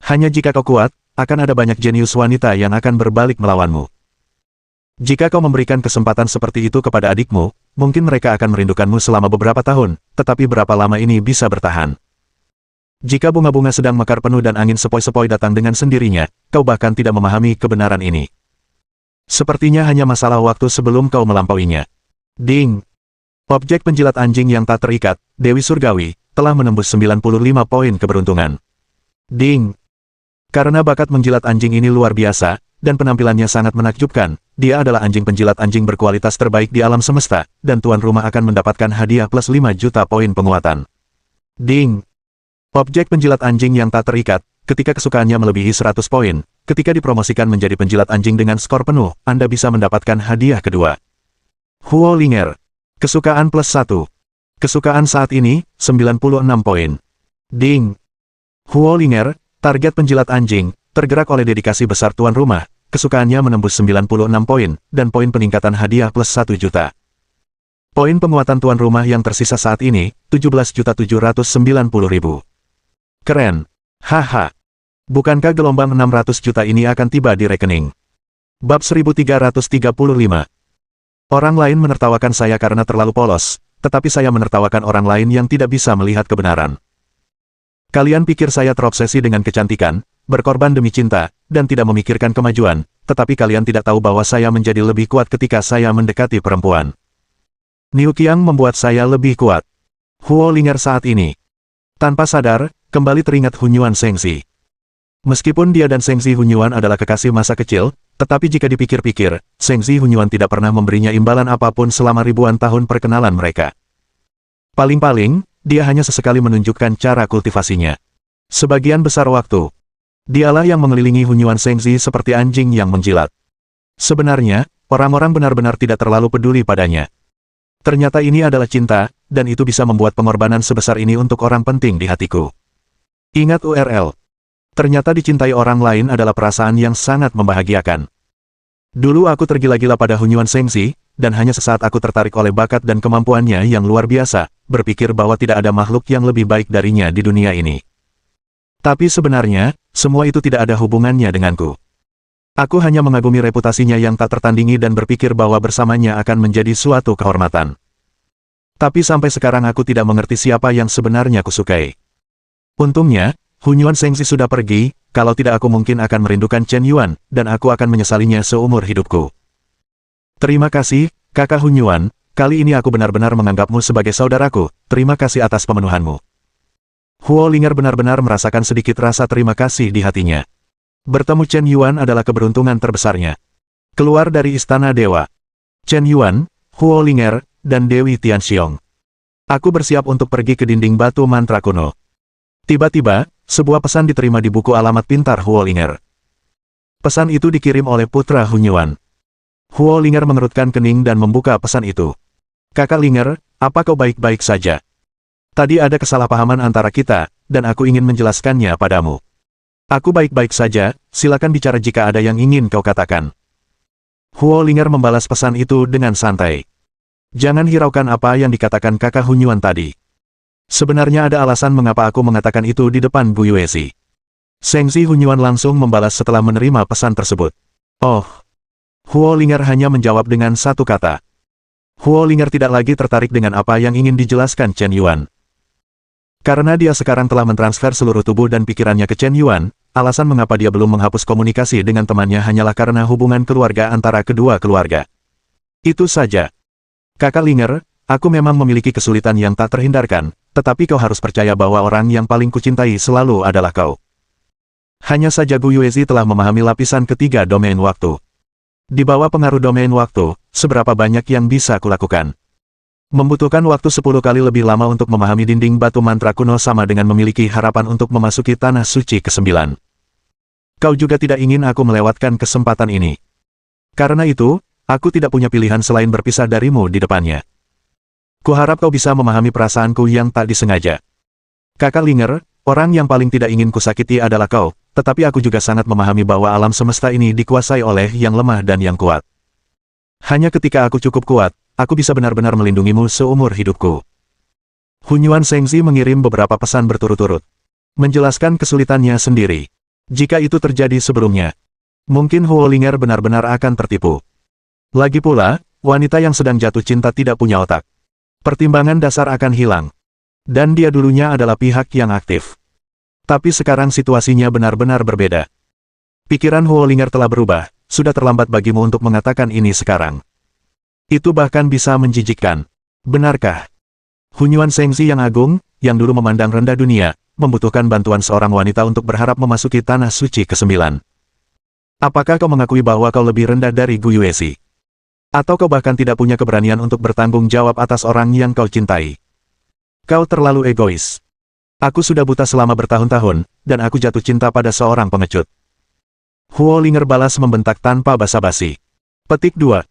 Hanya jika kau kuat, akan ada banyak jenius wanita yang akan berbalik melawanmu. Jika kau memberikan kesempatan seperti itu kepada adikmu, mungkin mereka akan merindukanmu selama beberapa tahun, tetapi berapa lama ini bisa bertahan? Jika bunga-bunga sedang mekar penuh dan angin sepoi-sepoi datang dengan sendirinya, kau bahkan tidak memahami kebenaran ini. Sepertinya hanya masalah waktu sebelum kau melampauinya. Ding! Objek penjilat anjing yang tak terikat, Dewi Surgawi, telah menembus 95 poin keberuntungan. Ding! Karena bakat menjilat anjing ini luar biasa, dan penampilannya sangat menakjubkan, dia adalah anjing penjilat anjing berkualitas terbaik di alam semesta, dan tuan rumah akan mendapatkan hadiah plus 5 juta poin penguatan. Ding! Objek penjilat anjing yang tak terikat, ketika kesukaannya melebihi 100 poin, ketika dipromosikan menjadi penjilat anjing dengan skor penuh, Anda bisa mendapatkan hadiah kedua. Huo Linger. Kesukaan plus 1. Kesukaan saat ini, 96 poin. Ding! Huo Linger, target penjilat anjing, tergerak oleh dedikasi besar tuan rumah, kesukaannya menembus 96 poin, dan poin peningkatan hadiah plus 1 juta. Poin penguatan tuan rumah yang tersisa saat ini, 17.790.000. Keren. Haha. Bukankah gelombang 600 juta ini akan tiba di rekening? Bab 1335. Orang lain menertawakan saya karena terlalu polos, tetapi saya menertawakan orang lain yang tidak bisa melihat kebenaran. Kalian pikir saya terobsesi dengan kecantikan, berkorban demi cinta, dan tidak memikirkan kemajuan, tetapi kalian tidak tahu bahwa saya menjadi lebih kuat ketika saya mendekati perempuan. Niu Qiang membuat saya lebih kuat. Huo Linger saat ini. Tanpa sadar, kembali teringat Hunyuan Shengxi. Meskipun dia dan Shengxi Hunyuan adalah kekasih masa kecil, tetapi jika dipikir-pikir, Shengxi Hunyuan tidak pernah memberinya imbalan apapun selama ribuan tahun perkenalan mereka. Paling-paling, dia hanya sesekali menunjukkan cara kultivasinya. Sebagian besar waktu, dialah yang mengelilingi Hunyuan Shengxi seperti anjing yang menjilat. Sebenarnya, orang-orang benar-benar tidak terlalu peduli padanya. Ternyata ini adalah cinta, dan itu bisa membuat pengorbanan sebesar ini untuk orang penting di hatiku. Ingat URL. Ternyata dicintai orang lain adalah perasaan yang sangat membahagiakan. Dulu aku tergila-gila pada Hunyuan Shengxi, dan hanya sesaat aku tertarik oleh bakat dan kemampuannya yang luar biasa, berpikir bahwa tidak ada makhluk yang lebih baik darinya di dunia ini. Tapi sebenarnya, semua itu tidak ada hubungannya denganku. Aku hanya mengagumi reputasinya yang tak tertandingi dan berpikir bahwa bersamanya akan menjadi suatu kehormatan. Tapi sampai sekarang aku tidak mengerti siapa yang sebenarnya kusukai. Untungnya, Hunyuan Sengzi sudah pergi, kalau tidak aku mungkin akan merindukan Chen Yuan, dan aku akan menyesalinya seumur hidupku. Terima kasih, Kakak Hunyuan, kali ini aku benar-benar menganggapmu sebagai saudaraku, terima kasih atas pemenuhanmu. Huo Linger benar-benar merasakan sedikit rasa terima kasih di hatinya. Bertemu Chen Yuan adalah keberuntungan terbesarnya. Keluar dari Istana Dewa. Chen Yuan, Huo Linger, dan Dewi Tianxiong. Aku bersiap untuk pergi ke dinding batu mantra kuno. Tiba-tiba, sebuah pesan diterima di buku alamat pintar Huo Linger. Pesan itu dikirim oleh putra Hunyuan. Huo Linger mengerutkan kening dan membuka pesan itu. Kakak Linger, apa kau baik-baik saja? Tadi ada kesalahpahaman antara kita, dan aku ingin menjelaskannya padamu. Aku baik-baik saja, silakan bicara jika ada yang ingin kau katakan. Huo Linger membalas pesan itu dengan santai. Jangan hiraukan apa yang dikatakan kakak Hunyuan tadi. Sebenarnya ada alasan mengapa aku mengatakan itu di depan Bu Yuezi. Sengzi Hunyuan langsung membalas setelah menerima pesan tersebut. Oh. Huo Linger hanya menjawab dengan satu kata. Huo Linger tidak lagi tertarik dengan apa yang ingin dijelaskan Chen Yuan. Karena dia sekarang telah mentransfer seluruh tubuh dan pikirannya ke Chen Yuan, alasan mengapa dia belum menghapus komunikasi dengan temannya hanyalah karena hubungan keluarga antara kedua keluarga. Itu saja. Kakak Linger, aku memang memiliki kesulitan yang tak terhindarkan, tetapi kau harus percaya bahwa orang yang paling kucintai selalu adalah kau. Hanya saja Gu Yuezi telah memahami lapisan ketiga domain waktu. Di bawah pengaruh domain waktu, seberapa banyak yang bisa kulakukan? Membutuhkan waktu 10 kali lebih lama untuk memahami dinding batu mantra kuno sama dengan memiliki harapan untuk memasuki tanah suci ke-9. Kau juga tidak ingin aku melewatkan kesempatan ini. Karena itu, aku tidak punya pilihan selain berpisah darimu di depannya. Kuharap kau bisa memahami perasaanku yang tak disengaja. Kakak Linger, orang yang paling tidak ingin kusakiti adalah kau, tetapi aku juga sangat memahami bahwa alam semesta ini dikuasai oleh yang lemah dan yang kuat. Hanya ketika aku cukup kuat, aku bisa benar-benar melindungimu seumur hidupku. Hunyuan Sengzi mengirim beberapa pesan berturut-turut. Menjelaskan kesulitannya sendiri. Jika itu terjadi sebelumnya, mungkin Huo Linger benar-benar akan tertipu. Lagi pula, wanita yang sedang jatuh cinta tidak punya otak. Pertimbangan dasar akan hilang. Dan dia dulunya adalah pihak yang aktif. Tapi sekarang situasinya benar-benar berbeda. Pikiran Huo Linger telah berubah, sudah terlambat bagimu untuk mengatakan ini sekarang. Itu bahkan bisa menjijikkan. Benarkah? Hunyuan Sengzi yang agung, yang dulu memandang rendah dunia, membutuhkan bantuan seorang wanita untuk berharap memasuki tanah suci ke-9. Apakah kau mengakui bahwa kau lebih rendah dari Gu Yuezi? Atau kau bahkan tidak punya keberanian untuk bertanggung jawab atas orang yang kau cintai? Kau terlalu egois. Aku sudah buta selama bertahun-tahun, dan aku jatuh cinta pada seorang pengecut. Huo Linger balas membentak tanpa basa-basi. Petik 2.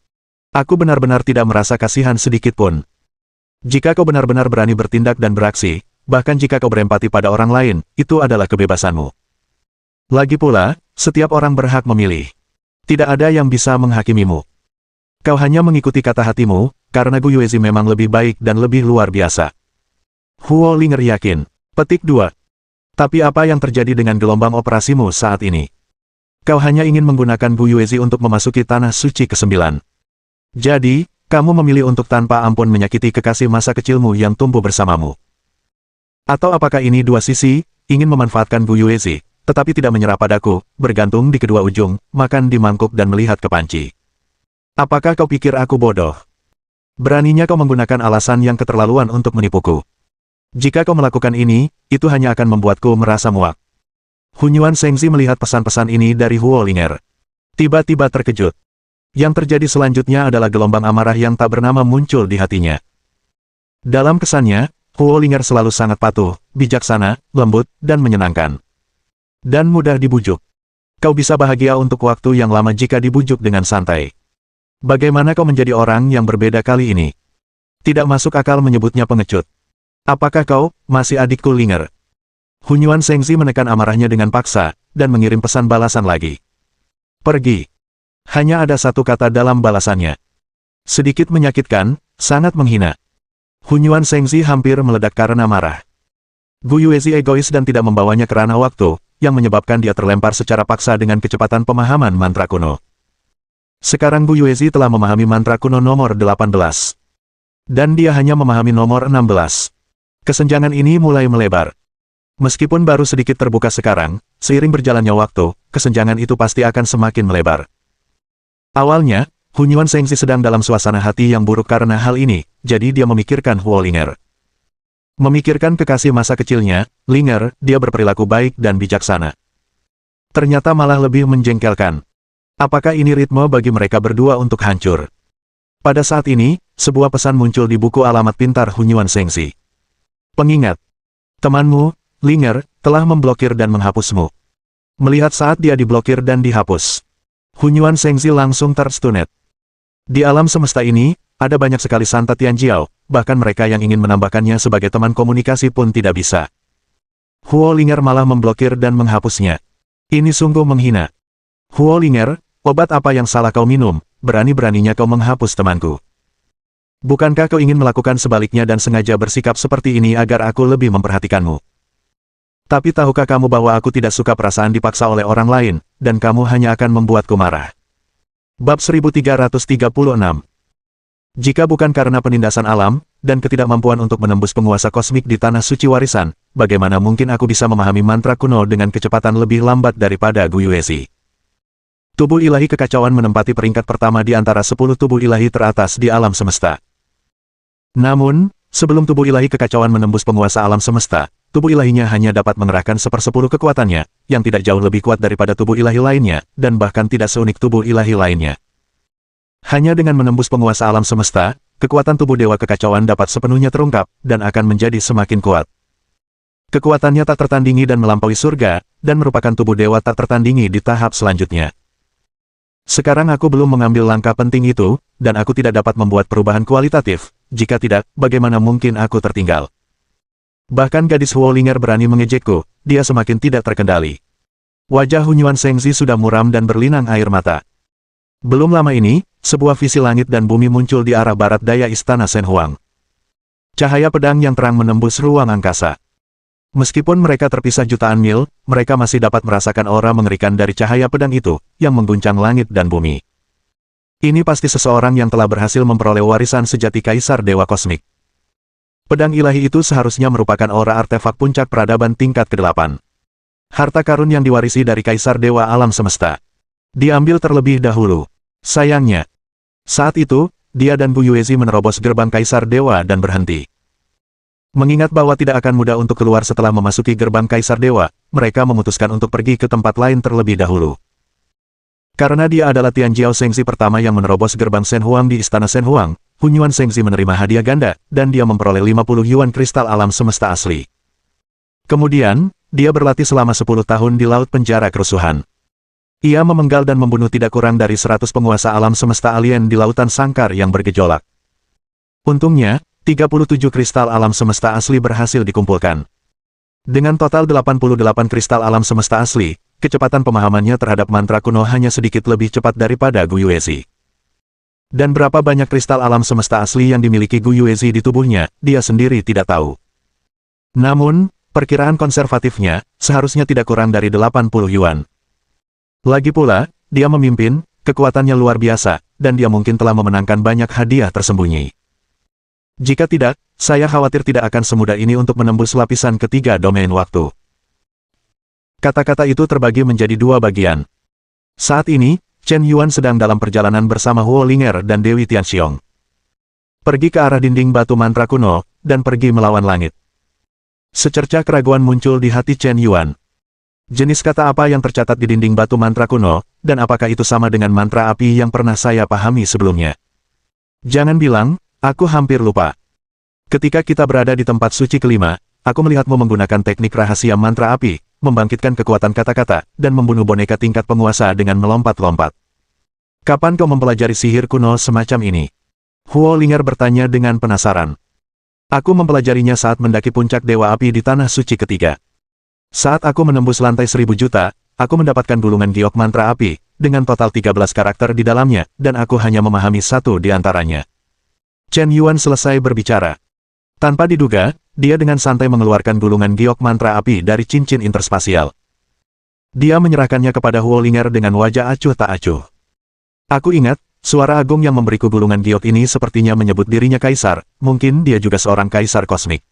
Aku benar-benar tidak merasa kasihan sedikit pun. Jika kau benar-benar berani bertindak dan beraksi, bahkan jika kau berempati pada orang lain, itu adalah kebebasanmu. Lagi pula, setiap orang berhak memilih. Tidak ada yang bisa menghakimimu. Kau hanya mengikuti kata hatimu, karena Gu Yuezi memang lebih baik dan lebih luar biasa. Huo Linger yakin. Petik 2. Tapi apa yang terjadi dengan gelombang operasimu saat ini? Kau hanya ingin menggunakan Gu Yuezi untuk memasuki tanah suci ke-9. Jadi, kamu memilih untuk tanpa ampun menyakiti kekasih masa kecilmu yang tumbuh bersamamu. Atau apakah ini dua sisi, ingin memanfaatkan Gu Yuezi, tetapi tidak menyerah padaku, bergantung di kedua ujung, makan di mangkuk dan melihat ke panci. Apakah kau pikir aku bodoh? Beraninya kau menggunakan alasan yang keterlaluan untuk menipuku. Jika kau melakukan ini, itu hanya akan membuatku merasa muak. Hunyuan Sengzi melihat pesan-pesan ini dari Huo Linger. Tiba-tiba terkejut. Yang terjadi selanjutnya adalah gelombang amarah yang tak bernama muncul di hatinya. Dalam kesannya, Huo Linger selalu sangat patuh, bijaksana, lembut, dan menyenangkan. Dan mudah dibujuk. Kau bisa bahagia untuk waktu yang lama jika dibujuk dengan santai. Bagaimana kau menjadi orang yang berbeda kali ini? Tidak masuk akal menyebutnya pengecut. Apakah kau, masih adikku Linger? Hunyuan Sengzi menekan amarahnya dengan paksa, dan mengirim pesan balasan lagi. Pergi. Hanya ada satu kata dalam balasannya. Sedikit menyakitkan, sangat menghina. Hunyuan Sengzi hampir meledak karena marah. Gu Yuezi egois dan tidak membawanya ke ranah waktu, yang menyebabkan dia terlempar secara paksa dengan kecepatan pemahaman mantra kuno. Sekarang Gu Yuezi telah memahami mantra kuno nomor 18. Dan dia hanya memahami nomor 16. Kesenjangan ini mulai melebar. Meskipun baru sedikit terbuka sekarang, seiring berjalannya waktu, kesenjangan itu pasti akan semakin melebar. Awalnya, Hunyuan Sengzi sedang dalam suasana hati yang buruk karena hal ini, jadi dia memikirkan Huo Linger. Memikirkan kekasih masa kecilnya, Linger, dia berperilaku baik dan bijaksana. Ternyata malah lebih menjengkelkan. Apakah ini ritme bagi mereka berdua untuk hancur? Pada saat ini, sebuah pesan muncul di buku alamat pintar Hunyuan Sengzi. Pengingat. Temanmu, Linger, telah memblokir dan menghapusmu. Melihat saat dia diblokir dan dihapus, Hunyuan Sengzi langsung terstunet. Di alam semesta ini, ada banyak sekali santet Tianjiao, bahkan mereka yang ingin menambahkannya sebagai teman komunikasi pun tidak bisa. Huo Linger malah memblokir dan menghapusnya. Ini sungguh menghina. Huo Linger, obat apa yang salah kau minum, berani-beraninya kau menghapus temanku. Bukankah kau ingin melakukan sebaliknya dan sengaja bersikap seperti ini agar aku lebih memperhatikanmu? Tapi tahukah kamu bahwa aku tidak suka perasaan dipaksa oleh orang lain, dan kamu hanya akan membuatku marah. Bab 1336. Jika bukan karena penindasan alam, dan ketidakmampuan untuk menembus penguasa kosmik di tanah suci warisan, bagaimana mungkin aku bisa memahami mantra kuno dengan kecepatan lebih lambat daripada Gu Yuezi? Tubuh ilahi kekacauan menempati peringkat pertama di antara 10 tubuh ilahi teratas di alam semesta. Namun, sebelum tubuh ilahi kekacauan menembus penguasa alam semesta, tubuh ilahinya hanya dapat mengerahkan 1/10 kekuatannya, yang tidak jauh lebih kuat daripada tubuh ilahi lainnya, dan bahkan tidak seunik tubuh ilahi lainnya. Hanya dengan menembus penguasa alam semesta, kekuatan tubuh dewa kekacauan dapat sepenuhnya terungkap, dan akan menjadi semakin kuat. Kekuatannya tak tertandingi dan melampaui surga, dan merupakan tubuh dewa tak tertandingi di tahap selanjutnya. Sekarang aku belum mengambil langkah penting itu, dan aku tidak dapat membuat perubahan kualitatif, jika tidak, bagaimana mungkin aku tertinggal? Bahkan gadis Huo Linger berani mengejekku, dia semakin tidak terkendali. Wajah Hunyuan Sengzi sudah muram dan berlinang air mata. Belum lama ini, sebuah visi langit dan bumi muncul di arah barat daya istana Shen Huang. Cahaya pedang yang terang menembus ruang angkasa. Meskipun mereka terpisah jutaan mil, mereka masih dapat merasakan aura mengerikan dari cahaya pedang itu, yang mengguncang langit dan bumi. Ini pasti seseorang yang telah berhasil memperoleh warisan sejati Kaisar Dewa Kosmik. Pedang ilahi itu seharusnya merupakan aura artefak puncak peradaban tingkat ke-8. Harta karun yang diwarisi dari Kaisar Dewa Alam Semesta. Diambil terlebih dahulu. Sayangnya, saat itu, dia dan Gu Yuezi menerobos gerbang Kaisar Dewa dan berhenti. Mengingat bahwa tidak akan mudah untuk keluar setelah memasuki gerbang Kaisar Dewa, mereka memutuskan untuk pergi ke tempat lain terlebih dahulu. Karena dia adalah Tianjiao Sengzi pertama yang menerobos gerbang Shen Huang di istana Shen Huang, Hunyuan Sengzi menerima hadiah ganda, dan dia memperoleh 50 yuan kristal alam semesta asli. Kemudian, dia berlatih selama 10 tahun di laut penjara kerusuhan. Ia memenggal dan membunuh tidak kurang dari 100 penguasa alam semesta alien di lautan sangkar yang bergejolak. Untungnya, 37 kristal alam semesta asli berhasil dikumpulkan. Dengan total 88 kristal alam semesta asli, kecepatan pemahamannya terhadap mantra kuno hanya sedikit lebih cepat daripada Gu Yuezi. Dan berapa banyak kristal alam semesta asli yang dimiliki Gu Yuezi di tubuhnya, dia sendiri tidak tahu. Namun, perkiraan konservatifnya, seharusnya tidak kurang dari 80 yuan. Lagi pula, dia memimpin, kekuatannya luar biasa, dan dia mungkin telah memenangkan banyak hadiah tersembunyi. Jika tidak, saya khawatir tidak akan semudah ini untuk menembus lapisan ketiga domain waktu. Kata-kata itu terbagi menjadi dua bagian. Saat ini, Chen Yuan sedang dalam perjalanan bersama Huo Linger dan Dewi Tianxiong. Pergi ke arah dinding batu mantra kuno, dan pergi melawan langit. Secerca keraguan muncul di hati Chen Yuan. Jenis kata apa yang tercatat di dinding batu mantra kuno, dan apakah itu sama dengan mantra api yang pernah saya pahami sebelumnya? Jangan bilang, aku hampir lupa. Ketika kita berada di tempat suci kelima, aku melihatmu menggunakan teknik rahasia mantra api, membangkitkan kekuatan kata-kata, dan membunuh boneka tingkat penguasa dengan melompat-lompat. Kapan kau mempelajari sihir kuno semacam ini? Huo Linger bertanya dengan penasaran. Aku mempelajarinya saat mendaki puncak Dewa Api di Tanah Suci ketiga. Saat aku menembus lantai 1000 juta, aku mendapatkan gulungan giok mantra api, dengan total 13 karakter di dalamnya, dan aku hanya memahami satu di antaranya. Chen Yuan selesai berbicara. Tanpa diduga, dia dengan santai mengeluarkan gulungan giok mantra api dari cincin interspasial. Dia menyerahkannya kepada Huo Linger dengan wajah acuh tak acuh. Aku ingat, suara agung yang memberiku gulungan giok ini sepertinya menyebut dirinya kaisar, mungkin dia juga seorang kaisar kosmik.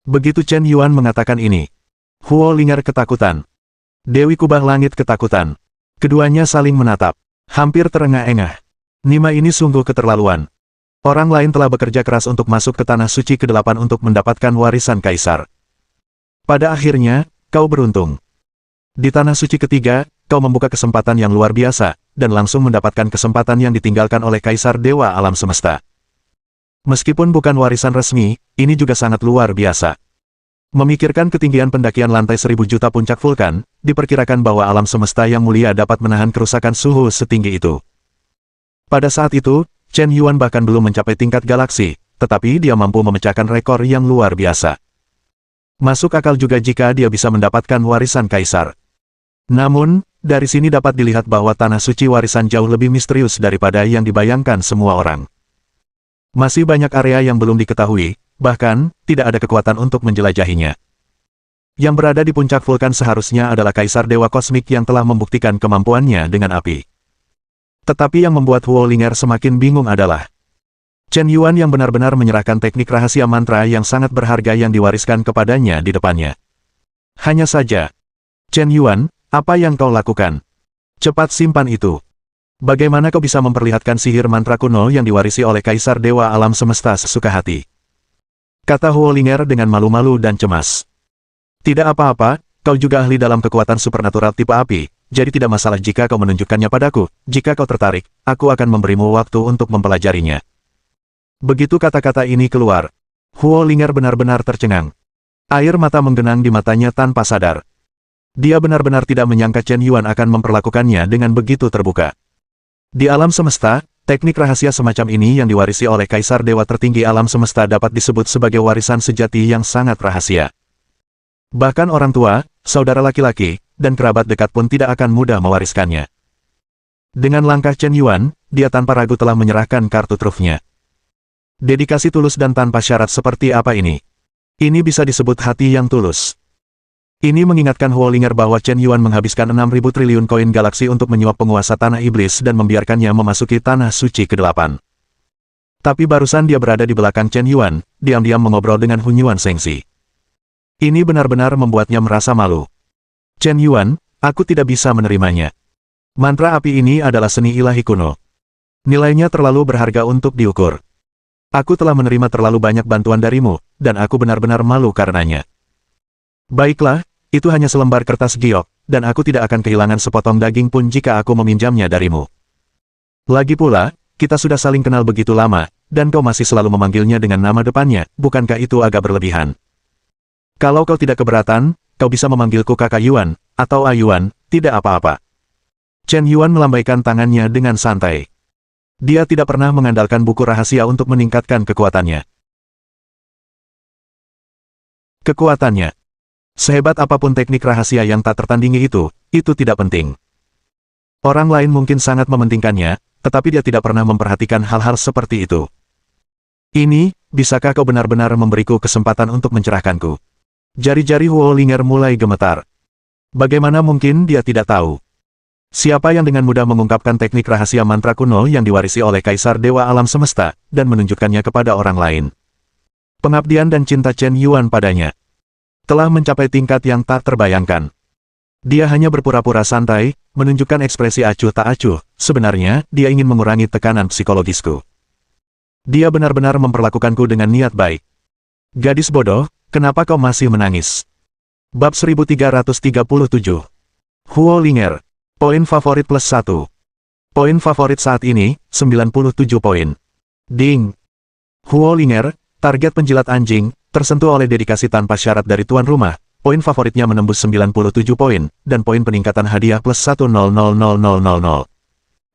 Begitu Chen Yuan mengatakan ini, Huo Linger ketakutan. Dewi Kubah Langit ketakutan. Keduanya saling menatap. Hampir terengah-engah. Nima ini sungguh keterlaluan. Orang lain telah bekerja keras untuk masuk ke Tanah Suci ke-8 untuk mendapatkan warisan Kaisar. Pada akhirnya, kau beruntung. Di Tanah Suci ketiga, kau membuka kesempatan yang luar biasa, dan langsung mendapatkan kesempatan yang ditinggalkan oleh Kaisar Dewa Alam Semesta. Meskipun bukan warisan resmi, ini juga sangat luar biasa. Memikirkan ketinggian pendakian lantai 1000 juta puncak vulkan, diperkirakan bahwa alam semesta yang mulia dapat menahan kerusakan suhu setinggi itu. Pada saat itu, Chen Yuan bahkan belum mencapai tingkat galaksi, tetapi dia mampu memecahkan rekor yang luar biasa. Masuk akal juga jika dia bisa mendapatkan warisan Kaisar. Namun, dari sini dapat dilihat bahwa Tanah Suci warisan jauh lebih misterius daripada yang dibayangkan semua orang. Masih banyak area yang belum diketahui, bahkan, tidak ada kekuatan untuk menjelajahinya. Yang berada di puncak vulkan seharusnya adalah Kaisar Dewa Kosmik yang telah membuktikan kemampuannya dengan api. Tetapi yang membuat Huo Linger semakin bingung adalah Chen Yuan yang benar-benar menyerahkan teknik rahasia mantra yang sangat berharga yang diwariskan kepadanya di depannya. Hanya saja, Chen Yuan, apa yang kau lakukan? Cepat simpan itu. Bagaimana kau bisa memperlihatkan sihir mantra kuno yang diwarisi oleh Kaisar Dewa Alam Semesta sesuka hati? Kata Huo Linger dengan malu-malu dan cemas. Tidak apa-apa, kau juga ahli dalam kekuatan supernatural tipe api, jadi tidak masalah jika kau menunjukkannya padaku. Jika kau tertarik, aku akan memberimu waktu untuk mempelajarinya. Begitu kata-kata ini keluar, Huo Linger benar-benar tercengang. Air mata menggenang di matanya tanpa sadar. Dia benar-benar tidak menyangka Chen Yuan akan memperlakukannya dengan begitu terbuka. Di alam semesta, teknik rahasia semacam ini yang diwarisi oleh Kaisar Dewa tertinggi alam semesta dapat disebut sebagai warisan sejati yang sangat rahasia. Bahkan orang tua, saudara laki-laki, dan kerabat dekat pun tidak akan mudah mewariskannya. Dengan langkah Chen Yuan, dia tanpa ragu telah menyerahkan kartu trufnya. Dedikasi tulus dan tanpa syarat seperti apa ini? Ini bisa disebut hati yang tulus. Ini mengingatkan Huo Linger bahwa Chen Yuan menghabiskan 6.000 triliun koin galaksi untuk menyuap penguasa Tanah Iblis dan membiarkannya memasuki Tanah Suci ke-8. Tapi barusan dia berada di belakang Chen Yuan, diam-diam mengobrol dengan Hun Yuan Sengsi. Ini benar-benar membuatnya merasa malu. Chen Yuan, aku tidak bisa menerimanya. Mantra api ini adalah seni ilahi kuno. Nilainya terlalu berharga untuk diukur. Aku telah menerima terlalu banyak bantuan darimu, dan aku benar-benar malu karenanya. Baiklah, itu hanya selembar kertas giok, dan aku tidak akan kehilangan sepotong daging pun jika aku meminjamnya darimu. Lagi pula, kita sudah saling kenal begitu lama, dan kau masih selalu memanggilnya dengan nama depannya, bukankah itu agak berlebihan? Kalau kau tidak keberatan, kau bisa memanggilku Kakak Yuan, atau Ayuan, tidak apa-apa. Chen Yuan melambaikan tangannya dengan santai. Dia tidak pernah mengandalkan buku rahasia untuk meningkatkan kekuatannya. Kekuatannya. Sehebat apapun teknik rahasia yang tak tertandingi itu tidak penting. Orang lain mungkin sangat mementingkannya, tetapi dia tidak pernah memperhatikan hal-hal seperti itu. Ini, bisakah kau benar-benar memberiku kesempatan untuk mencerahkanku? Jari-jari Huo Linger mulai gemetar. Bagaimana mungkin dia tidak tahu? Siapa yang dengan mudah mengungkapkan teknik rahasia mantra kuno yang diwarisi oleh Kaisar Dewa Alam Semesta, dan menunjukkannya kepada orang lain? Pengabdian dan cinta Chen Yuan padanya telah mencapai tingkat yang tak terbayangkan. Dia hanya berpura-pura santai, menunjukkan ekspresi acuh tak acuh, sebenarnya, dia ingin mengurangi tekanan psikologisku. Dia benar-benar memperlakukanku dengan niat baik. Gadis bodoh, kenapa kau masih menangis? Bab 1337. Huo Linger. Poin favorit plus 1. Poin favorit saat ini, 97 poin. Ding. Huo Linger, target penjilat anjing, tersentuh oleh dedikasi tanpa syarat dari tuan rumah. Poin favoritnya menembus 97 poin, dan poin peningkatan hadiah plus 1000000.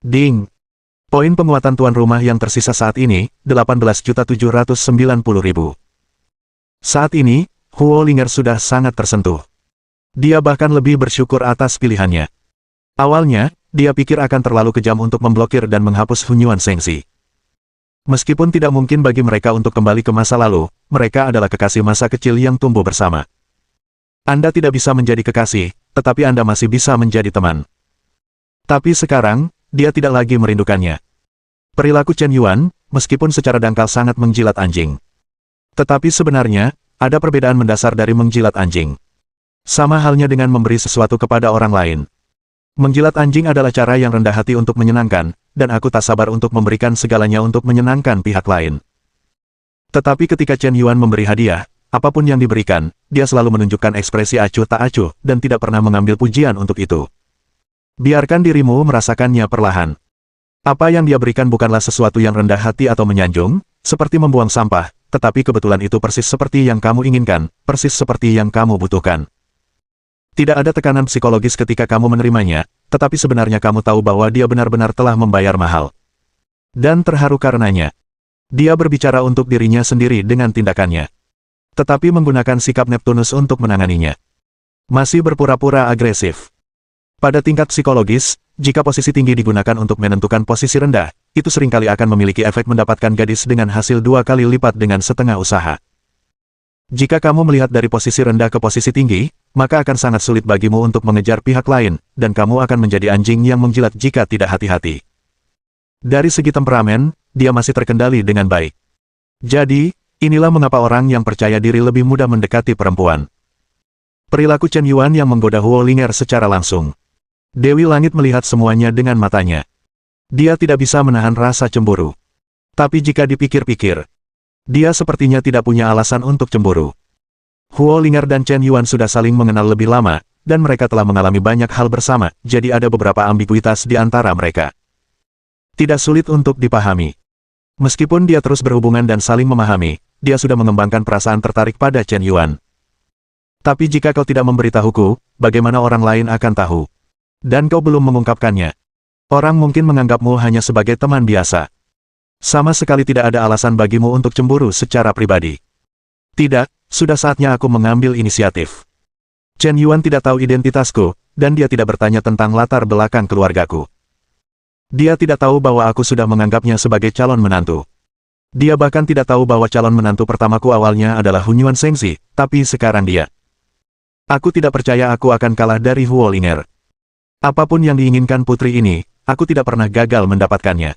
Ding. Poin penguatan tuan rumah yang tersisa saat ini, 18.790.000. Saat ini, Huo Linger sudah sangat tersentuh. Dia bahkan lebih bersyukur atas pilihannya. Awalnya, dia pikir akan terlalu kejam untuk memblokir dan menghapus Hun Yuan Sengsi. Meskipun tidak mungkin bagi mereka untuk kembali ke masa lalu, mereka adalah kekasih masa kecil yang tumbuh bersama. Anda tidak bisa menjadi kekasih, tetapi Anda masih bisa menjadi teman. Tapi sekarang, dia tidak lagi merindukannya. Perilaku Chen Yuan, meskipun secara dangkal sangat menjilat anjing. Tetapi sebenarnya, ada perbedaan mendasar dari menjilat anjing. Sama halnya dengan memberi sesuatu kepada orang lain. Menjilat anjing adalah cara yang rendah hati untuk menyenangkan, dan aku tak sabar untuk memberikan segalanya untuk menyenangkan pihak lain. Tetapi ketika Chen Yuan memberi hadiah, apapun yang diberikan, dia selalu menunjukkan ekspresi acuh tak acuh, dan tidak pernah mengambil pujian untuk itu. Biarkan dirimu merasakannya perlahan. Apa yang dia berikan bukanlah sesuatu yang rendah hati atau menyanjung, seperti membuang sampah, tetapi kebetulan itu persis seperti yang kamu inginkan, persis seperti yang kamu butuhkan. Tidak ada tekanan psikologis ketika kamu menerimanya, tetapi sebenarnya kamu tahu bahwa dia benar-benar telah membayar mahal. Dan terharu karenanya. Dia berbicara untuk dirinya sendiri dengan tindakannya. Tetapi menggunakan sikap Neptunus untuk menanganinya. Masih berpura-pura agresif. Pada tingkat psikologis, jika posisi tinggi digunakan untuk menentukan posisi rendah, itu seringkali akan memiliki efek mendapatkan gadis dengan hasil 2 kali lipat dengan setengah usaha. Jika kamu melihat dari posisi rendah ke posisi tinggi, maka akan sangat sulit bagimu untuk mengejar pihak lain, dan kamu akan menjadi anjing yang menjilat jika tidak hati-hati. Dari segi temperamen, dia masih terkendali dengan baik. Jadi, inilah mengapa orang yang percaya diri lebih mudah mendekati perempuan. Perilaku Chen Yuan yang menggoda Huo Linger secara langsung. Dewi Langit melihat semuanya dengan matanya. Dia tidak bisa menahan rasa cemburu. Tapi jika dipikir-pikir, dia sepertinya tidak punya alasan untuk cemburu. Huo Linger dan Chen Yuan sudah saling mengenal lebih lama, dan mereka telah mengalami banyak hal bersama, jadi ada beberapa ambiguitas di antara mereka. Tidak sulit untuk dipahami. Meskipun dia terus berhubungan dan saling memahami, dia sudah mengembangkan perasaan tertarik pada Chen Yuan. Tapi jika kau tidak memberitahuku, bagaimana orang lain akan tahu? Dan kau belum mengungkapkannya. Orang mungkin menganggapmu hanya sebagai teman biasa. Sama sekali tidak ada alasan bagimu untuk cemburu secara pribadi. Tidak, sudah saatnya aku mengambil inisiatif. Chen Yuan tidak tahu identitasku, dan dia tidak bertanya tentang latar belakang keluargaku. Dia tidak tahu bahwa aku sudah menganggapnya sebagai calon menantu. Dia bahkan tidak tahu bahwa calon menantu pertamaku awalnya adalah Hunyuan Sengzi, tapi sekarang dia. Aku tidak percaya aku akan kalah dari Huo Linger. Apapun yang diinginkan putri ini, aku tidak pernah gagal mendapatkannya.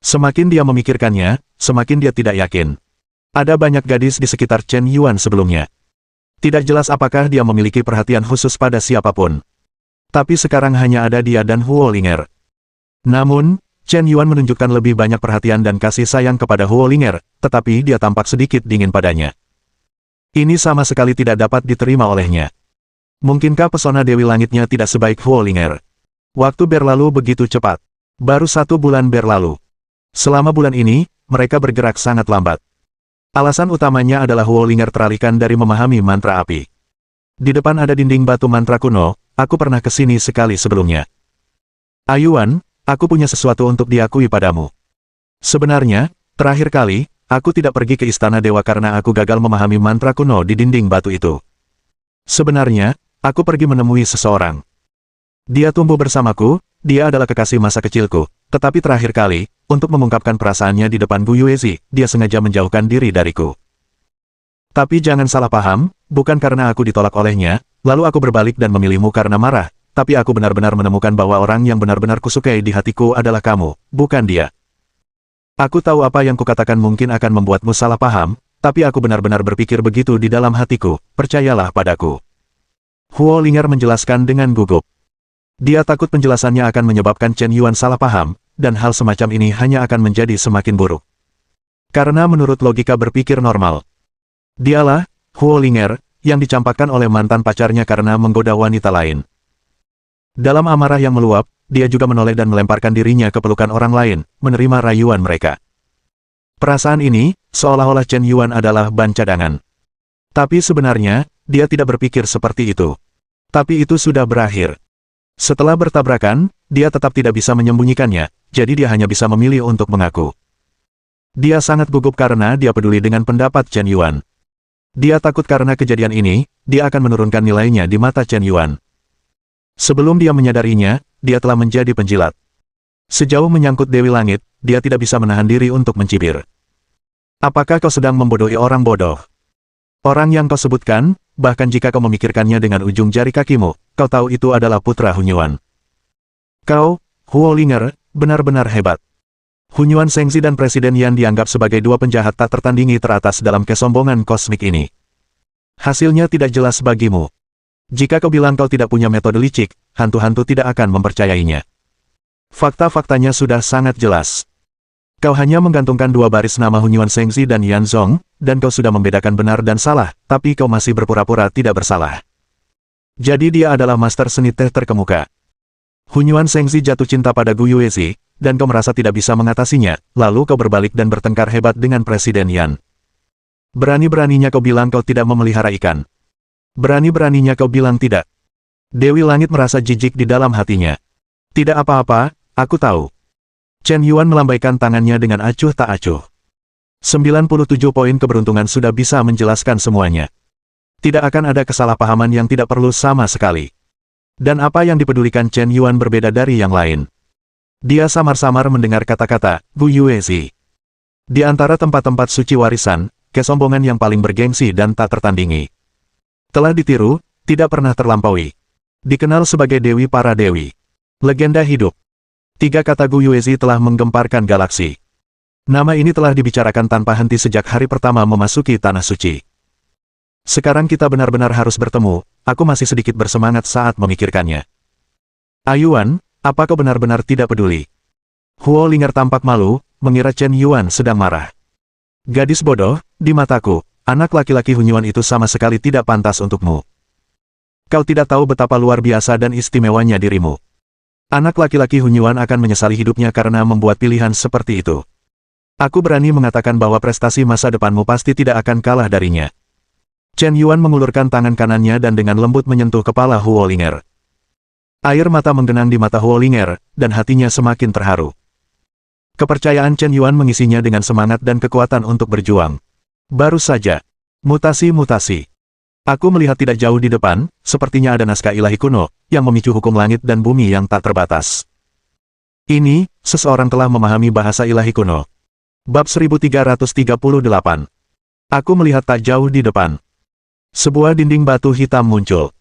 Semakin dia memikirkannya, semakin dia tidak yakin. Ada banyak gadis di sekitar Chen Yuan sebelumnya. Tidak jelas apakah dia memiliki perhatian khusus pada siapapun. Tapi sekarang hanya ada dia dan Huo Linger. Namun, Chen Yuan menunjukkan lebih banyak perhatian dan kasih sayang kepada Huo Linger, tetapi dia tampak sedikit dingin padanya. Ini sama sekali tidak dapat diterima olehnya. Mungkinkah pesona Dewi Langitnya tidak sebaik Huo Linger? Waktu berlalu begitu cepat. Baru 1 bulan berlalu. Selama bulan ini, mereka bergerak sangat lambat. Alasan utamanya adalah Huo Linger teralihkan dari memahami mantra api. Di depan ada dinding batu mantra kuno, aku pernah ke sini sekali sebelumnya. Ayuan, aku punya sesuatu untuk diakui padamu. Sebenarnya, terakhir kali, aku tidak pergi ke Istana Dewa karena aku gagal memahami mantra kuno di dinding batu itu. Sebenarnya, aku pergi menemui seseorang. Dia tumbuh bersamaku, dia adalah kekasih masa kecilku, tetapi terakhir kali, untuk mengungkapkan perasaannya di depan Gu Yuezi, dia sengaja menjauhkan diri dariku. Tapi jangan salah paham, bukan karena aku ditolak olehnya, lalu aku berbalik dan memilihmu karena marah, tapi aku benar-benar menemukan bahwa orang yang benar-benar kusukai di hatiku adalah kamu, bukan dia. Aku tahu apa yang kukatakan mungkin akan membuatmu salah paham, tapi aku benar-benar berpikir begitu di dalam hatiku, percayalah padaku. Huo Linger menjelaskan dengan gugup. Dia takut penjelasannya akan menyebabkan Chen Yuan salah paham, dan hal semacam ini hanya akan menjadi semakin buruk. Karena menurut logika berpikir normal, dialah, Huo Linger, yang dicampakkan oleh mantan pacarnya karena menggoda wanita lain. Dalam amarah yang meluap, dia juga menoleh dan melemparkan dirinya ke pelukan orang lain, menerima rayuan mereka. Perasaan ini, seolah-olah Chen Yuan adalah ban cadangan. Tapi sebenarnya, dia tidak berpikir seperti itu. Tapi itu sudah berakhir. Setelah bertabrakan, dia tetap tidak bisa menyembunyikannya, jadi dia hanya bisa memilih untuk mengaku. Dia sangat gugup karena dia peduli dengan pendapat Chen Yuan. Dia takut karena kejadian ini, dia akan menurunkan nilainya di mata Chen Yuan. Sebelum dia menyadarinya, dia telah menjadi penjilat. Sejauh menyangkut Dewi Langit, dia tidak bisa menahan diri untuk mencibir. Apakah kau sedang membodohi orang bodoh? Orang yang kau sebutkan, bahkan jika kau memikirkannya dengan ujung jari kakimu, kau tahu itu adalah putra Hunyuan. Kau, Huo Linger, benar-benar hebat. Hunyuan Sengzi dan Presiden Yan dianggap sebagai 2 penjahat tak tertandingi teratas dalam kesombongan kosmik ini. Hasilnya tidak jelas bagimu. Jika kau bilang kau tidak punya metode licik, hantu-hantu tidak akan mempercayainya. Fakta-faktanya sudah sangat jelas. Kau hanya menggantungkan dua baris nama Hunyuan Shengzi dan Yan Zong, dan kau sudah membedakan benar dan salah, tapi kau masih berpura-pura tidak bersalah. Jadi dia adalah master seni teh terkemuka. Hunyuan Shengzi jatuh cinta pada Gu Yuezi, dan kau merasa tidak bisa mengatasinya, lalu kau berbalik dan bertengkar hebat dengan Presiden Yan. Berani-beraninya kau bilang kau tidak memelihara ikan. Berani-beraninya kau bilang tidak. Dewi Langit merasa jijik di dalam hatinya. Tidak apa-apa, aku tahu. Chen Yuan melambaikan tangannya dengan acuh tak acuh. 97 poin keberuntungan sudah bisa menjelaskan semuanya. Tidak akan ada kesalahpahaman yang tidak perlu sama sekali. Dan apa yang dipedulikan Chen Yuan berbeda dari yang lain. Dia samar-samar mendengar kata-kata, Gu Yuezi. Di antara tempat-tempat suci warisan, kesombongan yang paling bergengsi dan tak tertandingi. Telah ditiru, tidak pernah terlampaui. Dikenal sebagai Dewi para Dewi. Legenda hidup. Tiga kata Gu Yuezi telah menggemparkan galaksi. Nama ini telah dibicarakan tanpa henti sejak hari pertama memasuki Tanah Suci. Sekarang kita benar-benar harus bertemu, aku masih sedikit bersemangat saat memikirkannya. Ayuan, apa kau benar-benar tidak peduli? Huo Linger tampak malu, mengira Chen Yuan sedang marah. Gadis bodoh, di mataku, anak laki-laki Hunyuan itu sama sekali tidak pantas untukmu. Kau tidak tahu betapa luar biasa dan istimewanya dirimu. Anak laki-laki Hunyuan akan menyesali hidupnya karena membuat pilihan seperti itu. Aku berani mengatakan bahwa prestasi masa depanmu pasti tidak akan kalah darinya. Chen Yuan mengulurkan tangan kanannya dan dengan lembut menyentuh kepala Huo Linger. Air mata menggenang di mata Huo Linger, dan hatinya semakin terharu. Kepercayaan Chen Yuan mengisinya dengan semangat dan kekuatan untuk berjuang. Baru saja. Mutasi-mutasi. Aku melihat tidak jauh di depan, sepertinya ada naskah ilahi kuno, yang memicu hukum langit dan bumi yang tak terbatas. Ini, seseorang telah memahami bahasa ilahi kuno. Bab 1338. Aku melihat tak jauh di depan. Sebuah dinding batu hitam muncul.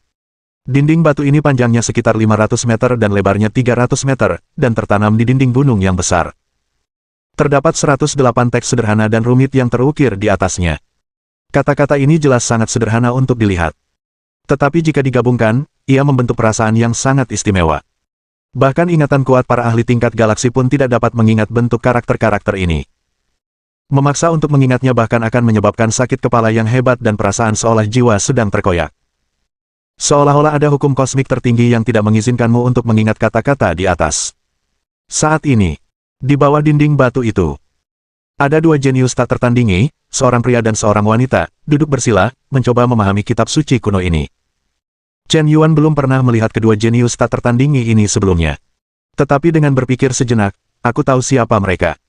Dinding batu ini panjangnya sekitar 500 meter dan lebarnya 300 meter, dan tertanam di dinding gunung yang besar. Terdapat 108 teks sederhana dan rumit yang terukir di atasnya. Kata-kata ini jelas sangat sederhana untuk dilihat. Tetapi jika digabungkan, ia membentuk perasaan yang sangat istimewa. Bahkan ingatan kuat para ahli tingkat galaksi pun tidak dapat mengingat bentuk karakter-karakter ini. Memaksa untuk mengingatnya bahkan akan menyebabkan sakit kepala yang hebat dan perasaan seolah jiwa sedang terkoyak. Seolah-olah ada hukum kosmik tertinggi yang tidak mengizinkanmu untuk mengingat kata-kata di atas. Saat ini, di bawah dinding batu itu, ada dua jenius tak tertandingi, seorang pria dan seorang wanita, duduk bersila, mencoba memahami kitab suci kuno ini. Chen Yuan belum pernah melihat kedua jenius tak tertandingi ini sebelumnya. Tetapi dengan berpikir sejenak, aku tahu siapa mereka.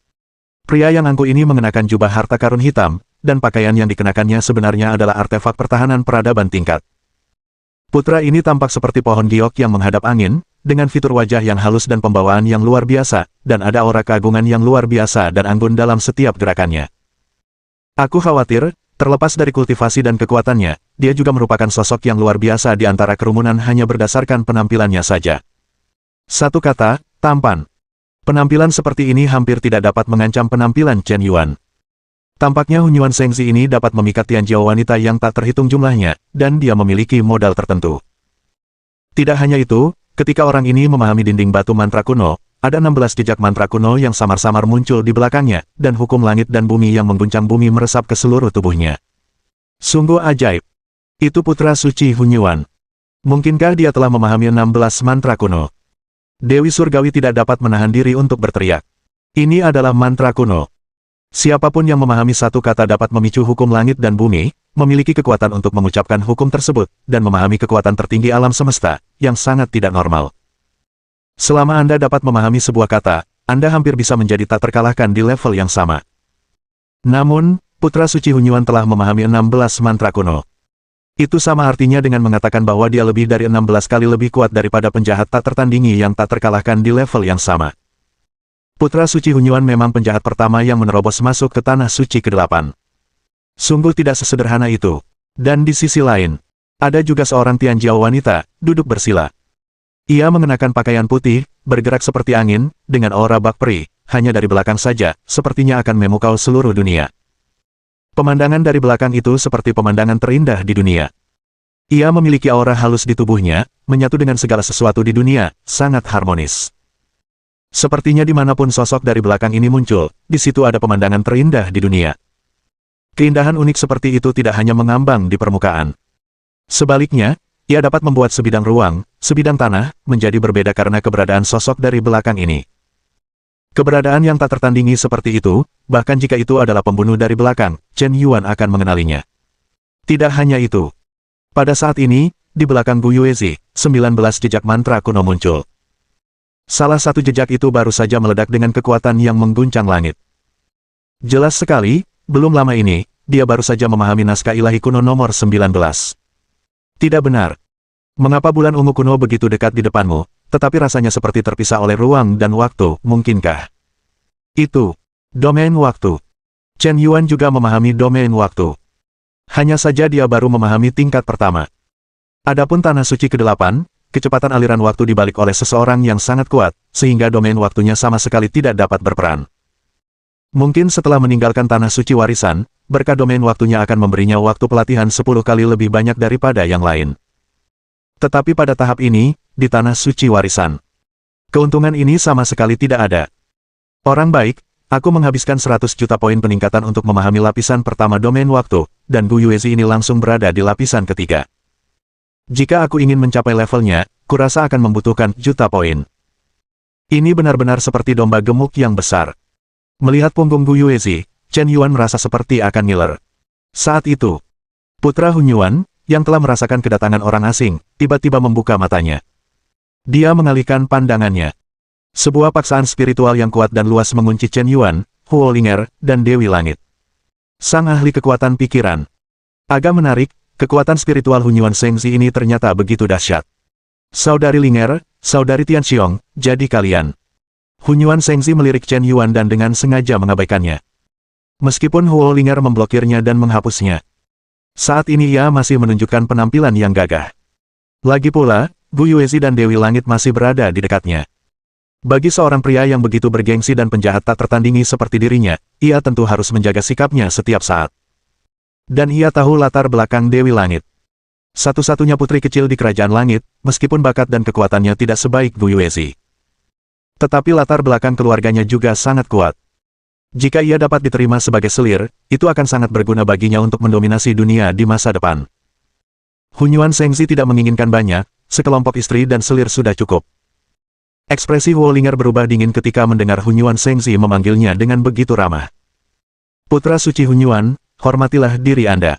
Pria yang angkuh ini mengenakan jubah harta karun hitam, dan pakaian yang dikenakannya sebenarnya adalah artefak pertahanan peradaban tingkat. Putra ini tampak seperti pohon giok yang menghadap angin, dengan fitur wajah yang halus dan pembawaan yang luar biasa, dan ada aura keagungan yang luar biasa dan anggun dalam setiap gerakannya. Aku khawatir, terlepas dari kultivasi dan kekuatannya, dia juga merupakan sosok yang luar biasa di antara kerumunan hanya berdasarkan penampilannya saja. Satu kata, tampan. Penampilan seperti ini hampir tidak dapat mengancam penampilan Chen Yuan. Tampaknya Hunyuan Shengzi ini dapat memikat Tianjiao wanita yang tak terhitung jumlahnya, dan dia memiliki modal tertentu. Tidak hanya itu, ketika orang ini memahami dinding batu mantra kuno, ada 16 jejak mantra kuno yang samar-samar muncul di belakangnya, dan hukum langit dan bumi yang mengguncang bumi meresap ke seluruh tubuhnya. Sungguh ajaib. Itu putra suci Hunyuan. Mungkinkah dia telah memahami 16 mantra kuno? Dewi Surgawi tidak dapat menahan diri untuk berteriak. Ini adalah mantra kuno. Siapapun yang memahami satu kata dapat memicu hukum langit dan bumi, memiliki kekuatan untuk mengucapkan hukum tersebut, dan memahami kekuatan tertinggi alam semesta, yang sangat tidak normal. Selama Anda dapat memahami sebuah kata, Anda hampir bisa menjadi tak terkalahkan di level yang sama. Namun, putra suci Hunyuan telah memahami 16 mantra kuno. Itu sama artinya dengan mengatakan bahwa dia lebih dari 16 kali lebih kuat daripada penjahat tak tertandingi yang tak terkalahkan di level yang sama. Putra suci Hunyuan memang penjahat pertama yang menerobos masuk ke tanah suci ke-8. Sungguh tidak sesederhana itu. Dan di sisi lain, ada juga seorang Tianjiao wanita, duduk bersila. Ia mengenakan pakaian putih, bergerak seperti angin, dengan aura bak peri, hanya dari belakang saja, sepertinya akan memukau seluruh dunia. Pemandangan dari belakang itu seperti pemandangan terindah di dunia. Ia memiliki aura halus di tubuhnya, menyatu dengan segala sesuatu di dunia, sangat harmonis. Sepertinya dimanapun sosok dari belakang ini muncul, di situ ada pemandangan terindah di dunia. Keindahan unik seperti itu tidak hanya mengambang di permukaan. Sebaliknya, ia dapat membuat sebidang ruang, sebidang tanah, menjadi berbeda karena keberadaan sosok dari belakang ini. Keberadaan yang tak tertandingi seperti itu, bahkan jika itu adalah pembunuh dari belakang, Chen Yuan akan mengenalinya. Tidak hanya itu. Pada saat ini, di belakang Gu Yuezi, 19 jejak mantra kuno muncul. Salah satu jejak itu baru saja meledak dengan kekuatan yang mengguncang langit. Jelas sekali, belum lama ini, dia baru saja memahami naskah ilahi kuno nomor 19. Tidak benar. Mengapa bulan ungu kuno begitu dekat di depanmu, tetapi rasanya seperti terpisah oleh ruang dan waktu, mungkinkah? Itu, domain waktu. Chen Yuan juga memahami domain waktu. Hanya saja dia baru memahami tingkat pertama. Adapun tanah suci ke-8, kecepatan aliran waktu dibalik oleh seseorang yang sangat kuat, sehingga domain waktunya sama sekali tidak dapat berperan. Mungkin setelah meninggalkan tanah suci warisan, berkah domain waktunya akan memberinya waktu pelatihan 10 kali lebih banyak daripada yang lain. Tetapi pada tahap ini, di tanah suci warisan, keuntungan ini sama sekali tidak ada. Orang baik, aku menghabiskan 100 juta poin peningkatan untuk memahami lapisan pertama domain waktu, dan Gu Yuezi ini langsung berada di lapisan ketiga. Jika aku ingin mencapai levelnya, kurasa akan membutuhkan juta poin. Ini benar-benar seperti domba gemuk yang besar. Melihat punggung Gu Yuezi, Chen Yuan merasa seperti akan ngiler. Saat itu, putra Hun Yuan, yang telah merasakan kedatangan orang asing, tiba-tiba membuka matanya. Dia mengalihkan pandangannya. Sebuah paksaan spiritual yang kuat dan luas mengunci Chen Yuan, Huo Linger, dan Dewi Langit. Sang ahli kekuatan pikiran. Agak menarik, kekuatan spiritual Hun Yuan Shengzi ini ternyata begitu dahsyat. Saudari Linger, saudari Tianxiong, jadi kalian. Hun Yuan Shengzi melirik Chen Yuan dan dengan sengaja mengabaikannya. Meskipun Huo Linger memblokirnya dan menghapusnya. Saat ini ia masih menunjukkan penampilan yang gagah. Lagi pula, Gu Yuezi dan Dewi Langit masih berada di dekatnya. Bagi seorang pria yang begitu bergengsi dan penjahat tak tertandingi seperti dirinya, ia tentu harus menjaga sikapnya setiap saat. Dan ia tahu latar belakang Dewi Langit. Satu-satunya putri kecil di Kerajaan Langit, meskipun bakat dan kekuatannya tidak sebaik Gu Yuezi. Tetapi latar belakang keluarganya juga sangat kuat. Jika ia dapat diterima sebagai selir, itu akan sangat berguna baginya untuk mendominasi dunia di masa depan. Hun Yuan Shengzi tidak menginginkan banyak, sekelompok istri dan selir sudah cukup. Ekspresi Huo Linger berubah dingin ketika mendengar Hun Yuan Shengzi memanggilnya dengan begitu ramah. Putra suci Hun Yuan, hormatilah diri Anda.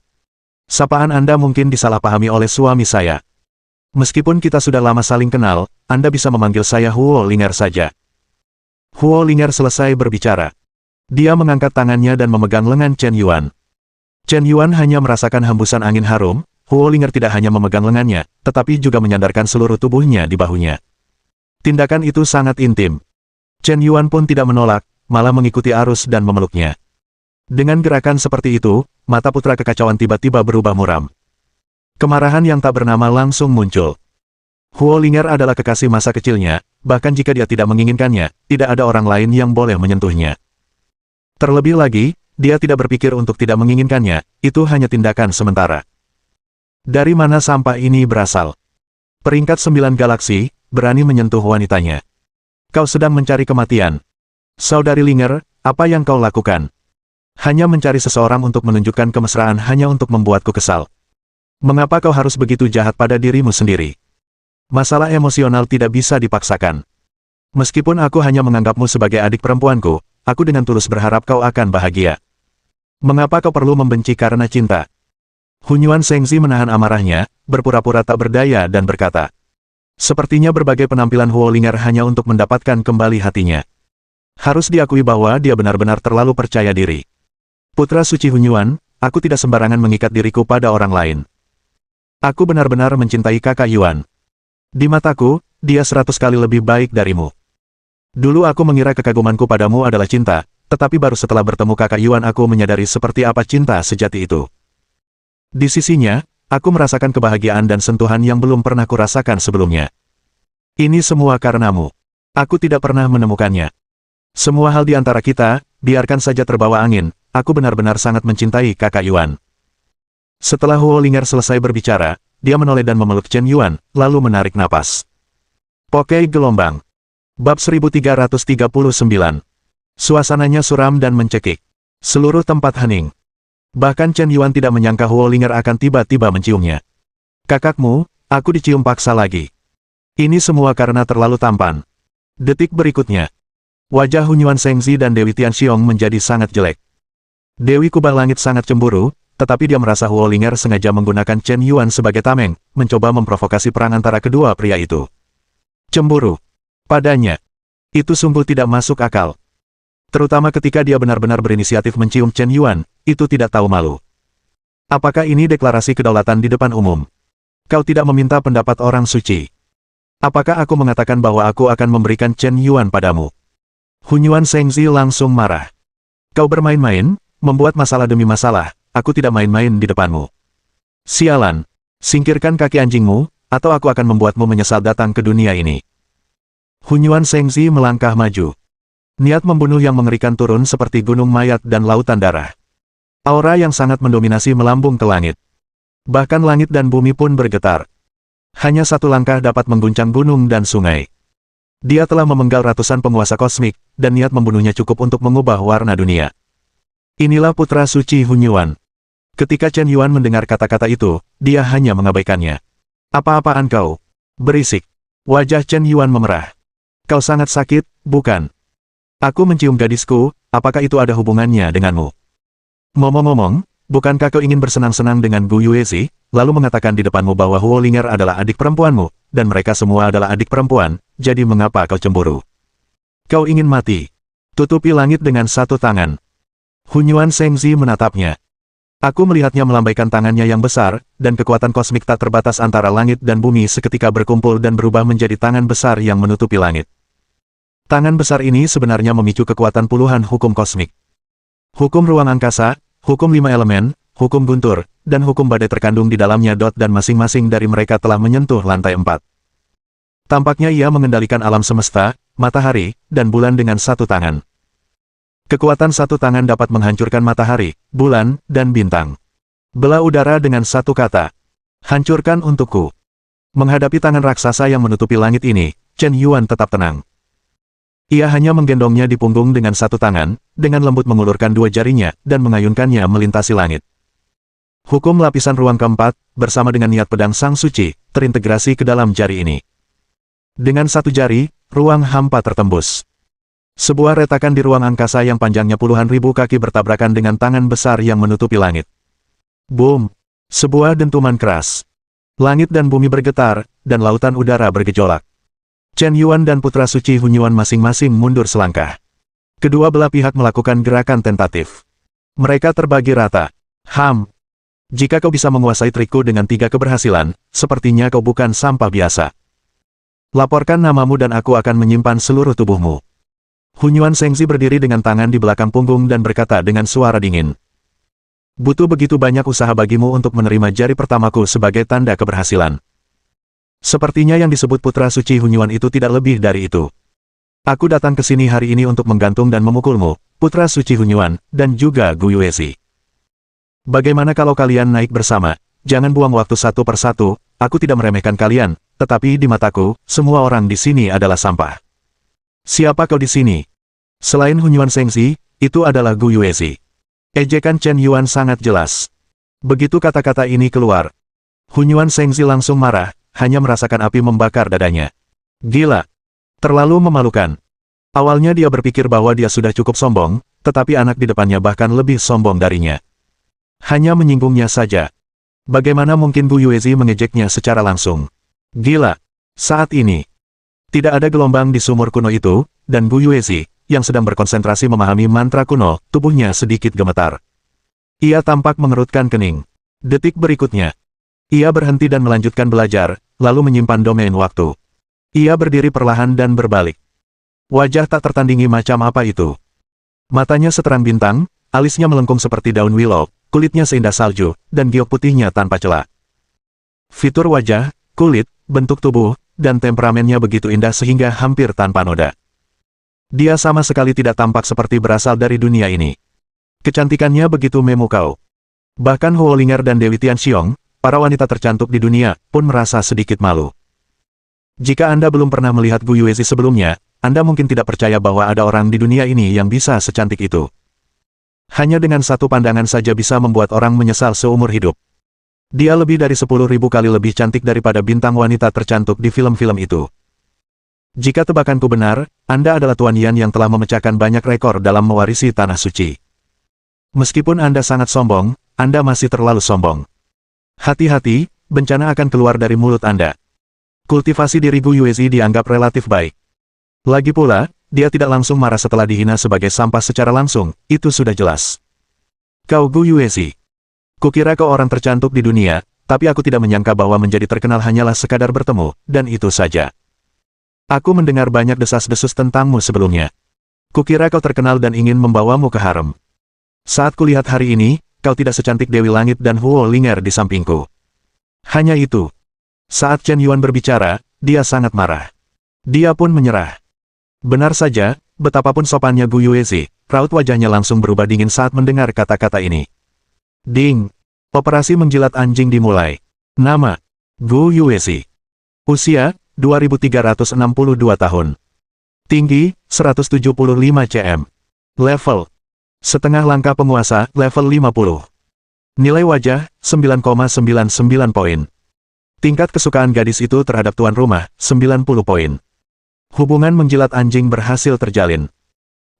Sapaan Anda mungkin disalahpahami oleh suami saya. Meskipun kita sudah lama saling kenal, Anda bisa memanggil saya Huo Linger saja. Huo Linger selesai berbicara. Dia mengangkat tangannya dan memegang lengan Chen Yuan. Chen Yuan hanya merasakan hembusan angin harum, Huo Linger tidak hanya memegang lengannya, tetapi juga menyandarkan seluruh tubuhnya di bahunya. Tindakan itu sangat intim. Chen Yuan pun tidak menolak, malah mengikuti arus dan memeluknya. Dengan gerakan seperti itu, mata putra kekacauan tiba-tiba berubah muram. Kemarahan yang tak bernama langsung muncul. Huo Linger adalah kekasih masa kecilnya, bahkan jika dia tidak menginginkannya, tidak ada orang lain yang boleh menyentuhnya. Terlebih lagi, dia tidak berpikir untuk tidak menginginkannya, itu hanya tindakan sementara. Dari mana sampah ini berasal? Peringkat 9 galaksi, berani menyentuh wanitanya. Kau sedang mencari kematian. Saudari Linger, apa yang kau lakukan? Hanya mencari seseorang untuk menunjukkan kemesraan hanya untuk membuatku kesal. Mengapa kau harus begitu jahat pada dirimu sendiri? Masalah emosional tidak bisa dipaksakan. Meskipun aku hanya menganggapmu sebagai adik perempuanku, aku dengan tulus berharap kau akan bahagia. Mengapa kau perlu membenci karena cinta? Hun Yuan Shengzi menahan amarahnya, berpura-pura tak berdaya dan berkata. Sepertinya berbagai penampilan Huo Linger hanya untuk mendapatkan kembali hatinya. Harus diakui bahwa dia benar-benar terlalu percaya diri. Putra suci Hun Yuan, aku tidak sembarangan mengikat diriku pada orang lain. Aku benar-benar mencintai kakak Yuan. Di mataku, dia 100 kali lebih baik darimu. Dulu aku mengira kekagumanku padamu adalah cinta, tetapi baru setelah bertemu kakak Yuan aku menyadari seperti apa cinta sejati itu. Di sisinya, aku merasakan kebahagiaan dan sentuhan yang belum pernah kurasakan sebelumnya. Ini semua karenamu. Aku tidak pernah menemukannya. Semua hal di antara kita, biarkan saja terbawa angin, aku benar-benar sangat mencintai kakak Yuan. Setelah Huo Linger selesai berbicara, dia menoleh dan memeluk Chen Yuan, lalu menarik napas. Pokai gelombang. Bab 1339. Suasananya suram dan mencekik. Seluruh tempat hening. Bahkan Chen Yuan tidak menyangka Huo Linger akan tiba-tiba menciumnya. Kakakmu, aku dicium paksa lagi. Ini semua karena terlalu tampan. Detik berikutnya, wajah Hunyuan Sengzi dan Dewi Tianxiong menjadi sangat jelek. Dewi Kubah Langit sangat cemburu, tetapi dia merasa Huo Linger sengaja menggunakan Chen Yuan sebagai tameng, mencoba memprovokasi perang antara kedua pria itu. Cemburu padanya. Itu sungguh tidak masuk akal. Terutama ketika dia benar-benar berinisiatif mencium Chen Yuan, itu tidak tahu malu. Apakah ini deklarasi kedaulatan di depan umum? Kau tidak meminta pendapat orang suci. Apakah aku mengatakan bahwa aku akan memberikan Chen Yuan padamu? Hunyuan Sengzi langsung marah. Kau bermain-main, membuat masalah demi masalah, aku tidak main-main di depanmu. Sialan, singkirkan kaki anjingmu, atau aku akan membuatmu menyesal datang ke dunia ini. Hunyuan Sengzi melangkah maju. Niat membunuh yang mengerikan turun seperti gunung mayat dan lautan darah. Aura yang sangat mendominasi melambung ke langit. Bahkan langit dan bumi pun bergetar. Hanya satu langkah dapat mengguncang gunung dan sungai. Dia telah memenggal ratusan penguasa kosmik, dan niat membunuhnya cukup untuk mengubah warna dunia. Inilah putra suci Hunyuan. Ketika Chen Yuan mendengar kata-kata itu, dia hanya mengabaikannya. Apa-apaan kau? Berisik. Wajah Chen Yuan memerah. Kau sangat sakit, bukan? Aku mencium gadisku, apakah itu ada hubungannya denganmu? Ngomong-ngomong, bukankah kau ingin bersenang-senang dengan Gu Yuezi, lalu mengatakan di depanmu bahwa Huo Linger adalah adik perempuanmu, dan mereka semua adalah adik perempuan, jadi mengapa kau cemburu? Kau ingin mati. Tutupi langit dengan satu tangan. Hunyuan Sengzi menatapnya. Aku melihatnya melambaikan tangannya yang besar, dan kekuatan kosmik tak terbatas antara langit dan bumi seketika berkumpul dan berubah menjadi tangan besar yang menutupi langit. Tangan besar ini sebenarnya memicu kekuatan puluhan hukum kosmik. Hukum ruang angkasa, hukum 5 elemen, hukum guntur, dan hukum badai terkandung di dalamnya. Dan masing-masing dari mereka telah menyentuh lantai 4. Tampaknya ia mengendalikan alam semesta, matahari, dan bulan dengan satu tangan. Kekuatan satu tangan dapat menghancurkan matahari, bulan, dan bintang. Belah udara dengan satu kata. Hancurkan untukku. Menghadapi tangan raksasa yang menutupi langit ini, Chen Yuan tetap tenang. Ia hanya menggendongnya di punggung dengan satu tangan, dengan lembut mengulurkan dua jarinya, dan mengayunkannya melintasi langit. Hukum lapisan ruang keempat, bersama dengan niat pedang Sang Suci, terintegrasi ke dalam jari ini. Dengan satu jari, ruang hampa tertembus. Sebuah retakan di ruang angkasa yang panjangnya puluhan ribu kaki bertabrakan dengan tangan besar yang menutupi langit. Boom! Sebuah dentuman keras. Langit dan bumi bergetar, dan lautan udara bergejolak. Chen Yuan dan putra suci Hunyuan masing-masing mundur selangkah. Kedua belah pihak melakukan gerakan tentatif. Mereka terbagi rata. Jika kau bisa menguasai trikku dengan 3 keberhasilan, sepertinya kau bukan sampah biasa. Laporkan namamu dan aku akan menyimpan seluruh tubuhmu. Hunyuan Sengzi berdiri dengan tangan di belakang punggung dan berkata dengan suara dingin. Butuh begitu banyak usaha bagimu untuk menerima jari pertamaku sebagai tanda keberhasilan. Sepertinya yang disebut putra suci Hunyuan itu tidak lebih dari itu. Aku datang ke sini hari ini untuk menggantung dan memukulmu, putra suci Hunyuan, dan juga Gu Yuezi. Bagaimana kalau kalian naik bersama? Jangan buang waktu satu persatu, aku tidak meremehkan kalian, tetapi di mataku, semua orang di sini adalah sampah. Siapa kau di sini? Selain Hunyuan Sengzi, itu adalah Gu Yuezi. Ejekan Chen Yuan sangat jelas. Begitu kata-kata ini keluar, Hunyuan Sengzi langsung marah, hanya merasakan api membakar dadanya. Gila. Terlalu memalukan. Awalnya dia berpikir bahwa dia sudah cukup sombong, tetapi anak di depannya bahkan lebih sombong darinya. Hanya menyinggungnya saja. Bagaimana mungkin Gu Yuezi mengejeknya secara langsung? Gila. Saat ini, tidak ada gelombang di sumur kuno itu, dan Gu Yuezi, yang sedang berkonsentrasi memahami mantra kuno, tubuhnya sedikit gemetar. Ia tampak mengerutkan kening. Detik berikutnya, ia berhenti dan melanjutkan belajar, lalu menyimpan domain waktu. Ia berdiri perlahan dan berbalik. Wajah tak tertandingi macam apa itu. Matanya seterang bintang, alisnya melengkung seperti daun willow, kulitnya seindah salju, dan giok putihnya tanpa celah. Fitur wajah, kulit, bentuk tubuh, dan temperamennya begitu indah sehingga hampir tanpa noda. Dia sama sekali tidak tampak seperti berasal dari dunia ini. Kecantikannya begitu memukau. Bahkan Huo Linger dan Dewi Tianxiong, para wanita tercantik di dunia pun merasa sedikit malu. Jika Anda belum pernah melihat Gu Yuezi sebelumnya, Anda mungkin tidak percaya bahwa ada orang di dunia ini yang bisa secantik itu. Hanya dengan satu pandangan saja bisa membuat orang menyesal seumur hidup. Dia lebih dari 10.000 kali lebih cantik daripada bintang wanita tercantik di film-film itu. Jika tebakanku benar, Anda adalah Tuan Yan yang telah memecahkan banyak rekor dalam mewarisi Tanah Suci. Meskipun Anda sangat sombong, Anda masih terlalu sombong. Hati-hati, bencana akan keluar dari mulut Anda. Kultivasi diri Gu Yuezi dianggap relatif baik. Lagi pula, dia tidak langsung marah setelah dihina sebagai sampah secara langsung, itu sudah jelas. Kau Gu Yuezi. Kukira kau orang tercantik di dunia, tapi aku tidak menyangka bahwa menjadi terkenal hanyalah sekadar bertemu, dan itu saja. Aku mendengar banyak desas-desus tentangmu sebelumnya. Kukira kau terkenal dan ingin membawamu ke harem. Saat kulihat hari ini, kau tidak secantik Dewi Langit dan Huo Linger di sampingku. Hanya itu. Saat Chen Yuan berbicara, dia sangat marah. Dia pun menyerah. Benar saja, betapapun sopannya Gu Yuezi, raut wajahnya langsung berubah dingin saat mendengar kata-kata ini. Ding! Operasi menjilat anjing dimulai. Nama: Gu Yuezi. Usia: 2362 tahun. Tinggi: 175 cm. Level: setengah langkah penguasa, level 50. Nilai wajah: 9,99 poin. Tingkat kesukaan gadis itu terhadap tuan rumah, 90 poin. Hubungan menjilat anjing berhasil terjalin.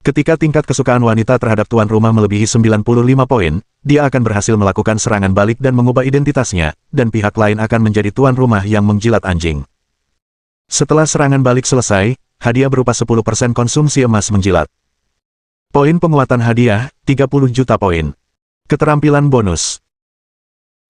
Ketika tingkat kesukaan wanita terhadap tuan rumah melebihi 95 poin, dia akan berhasil melakukan serangan balik dan mengubah identitasnya, dan pihak lain akan menjadi tuan rumah yang menjilat anjing. Setelah serangan balik selesai, hadiah berupa 10% konsumsi emas menjilat. Poin penguatan hadiah, 30 juta poin. Keterampilan bonus.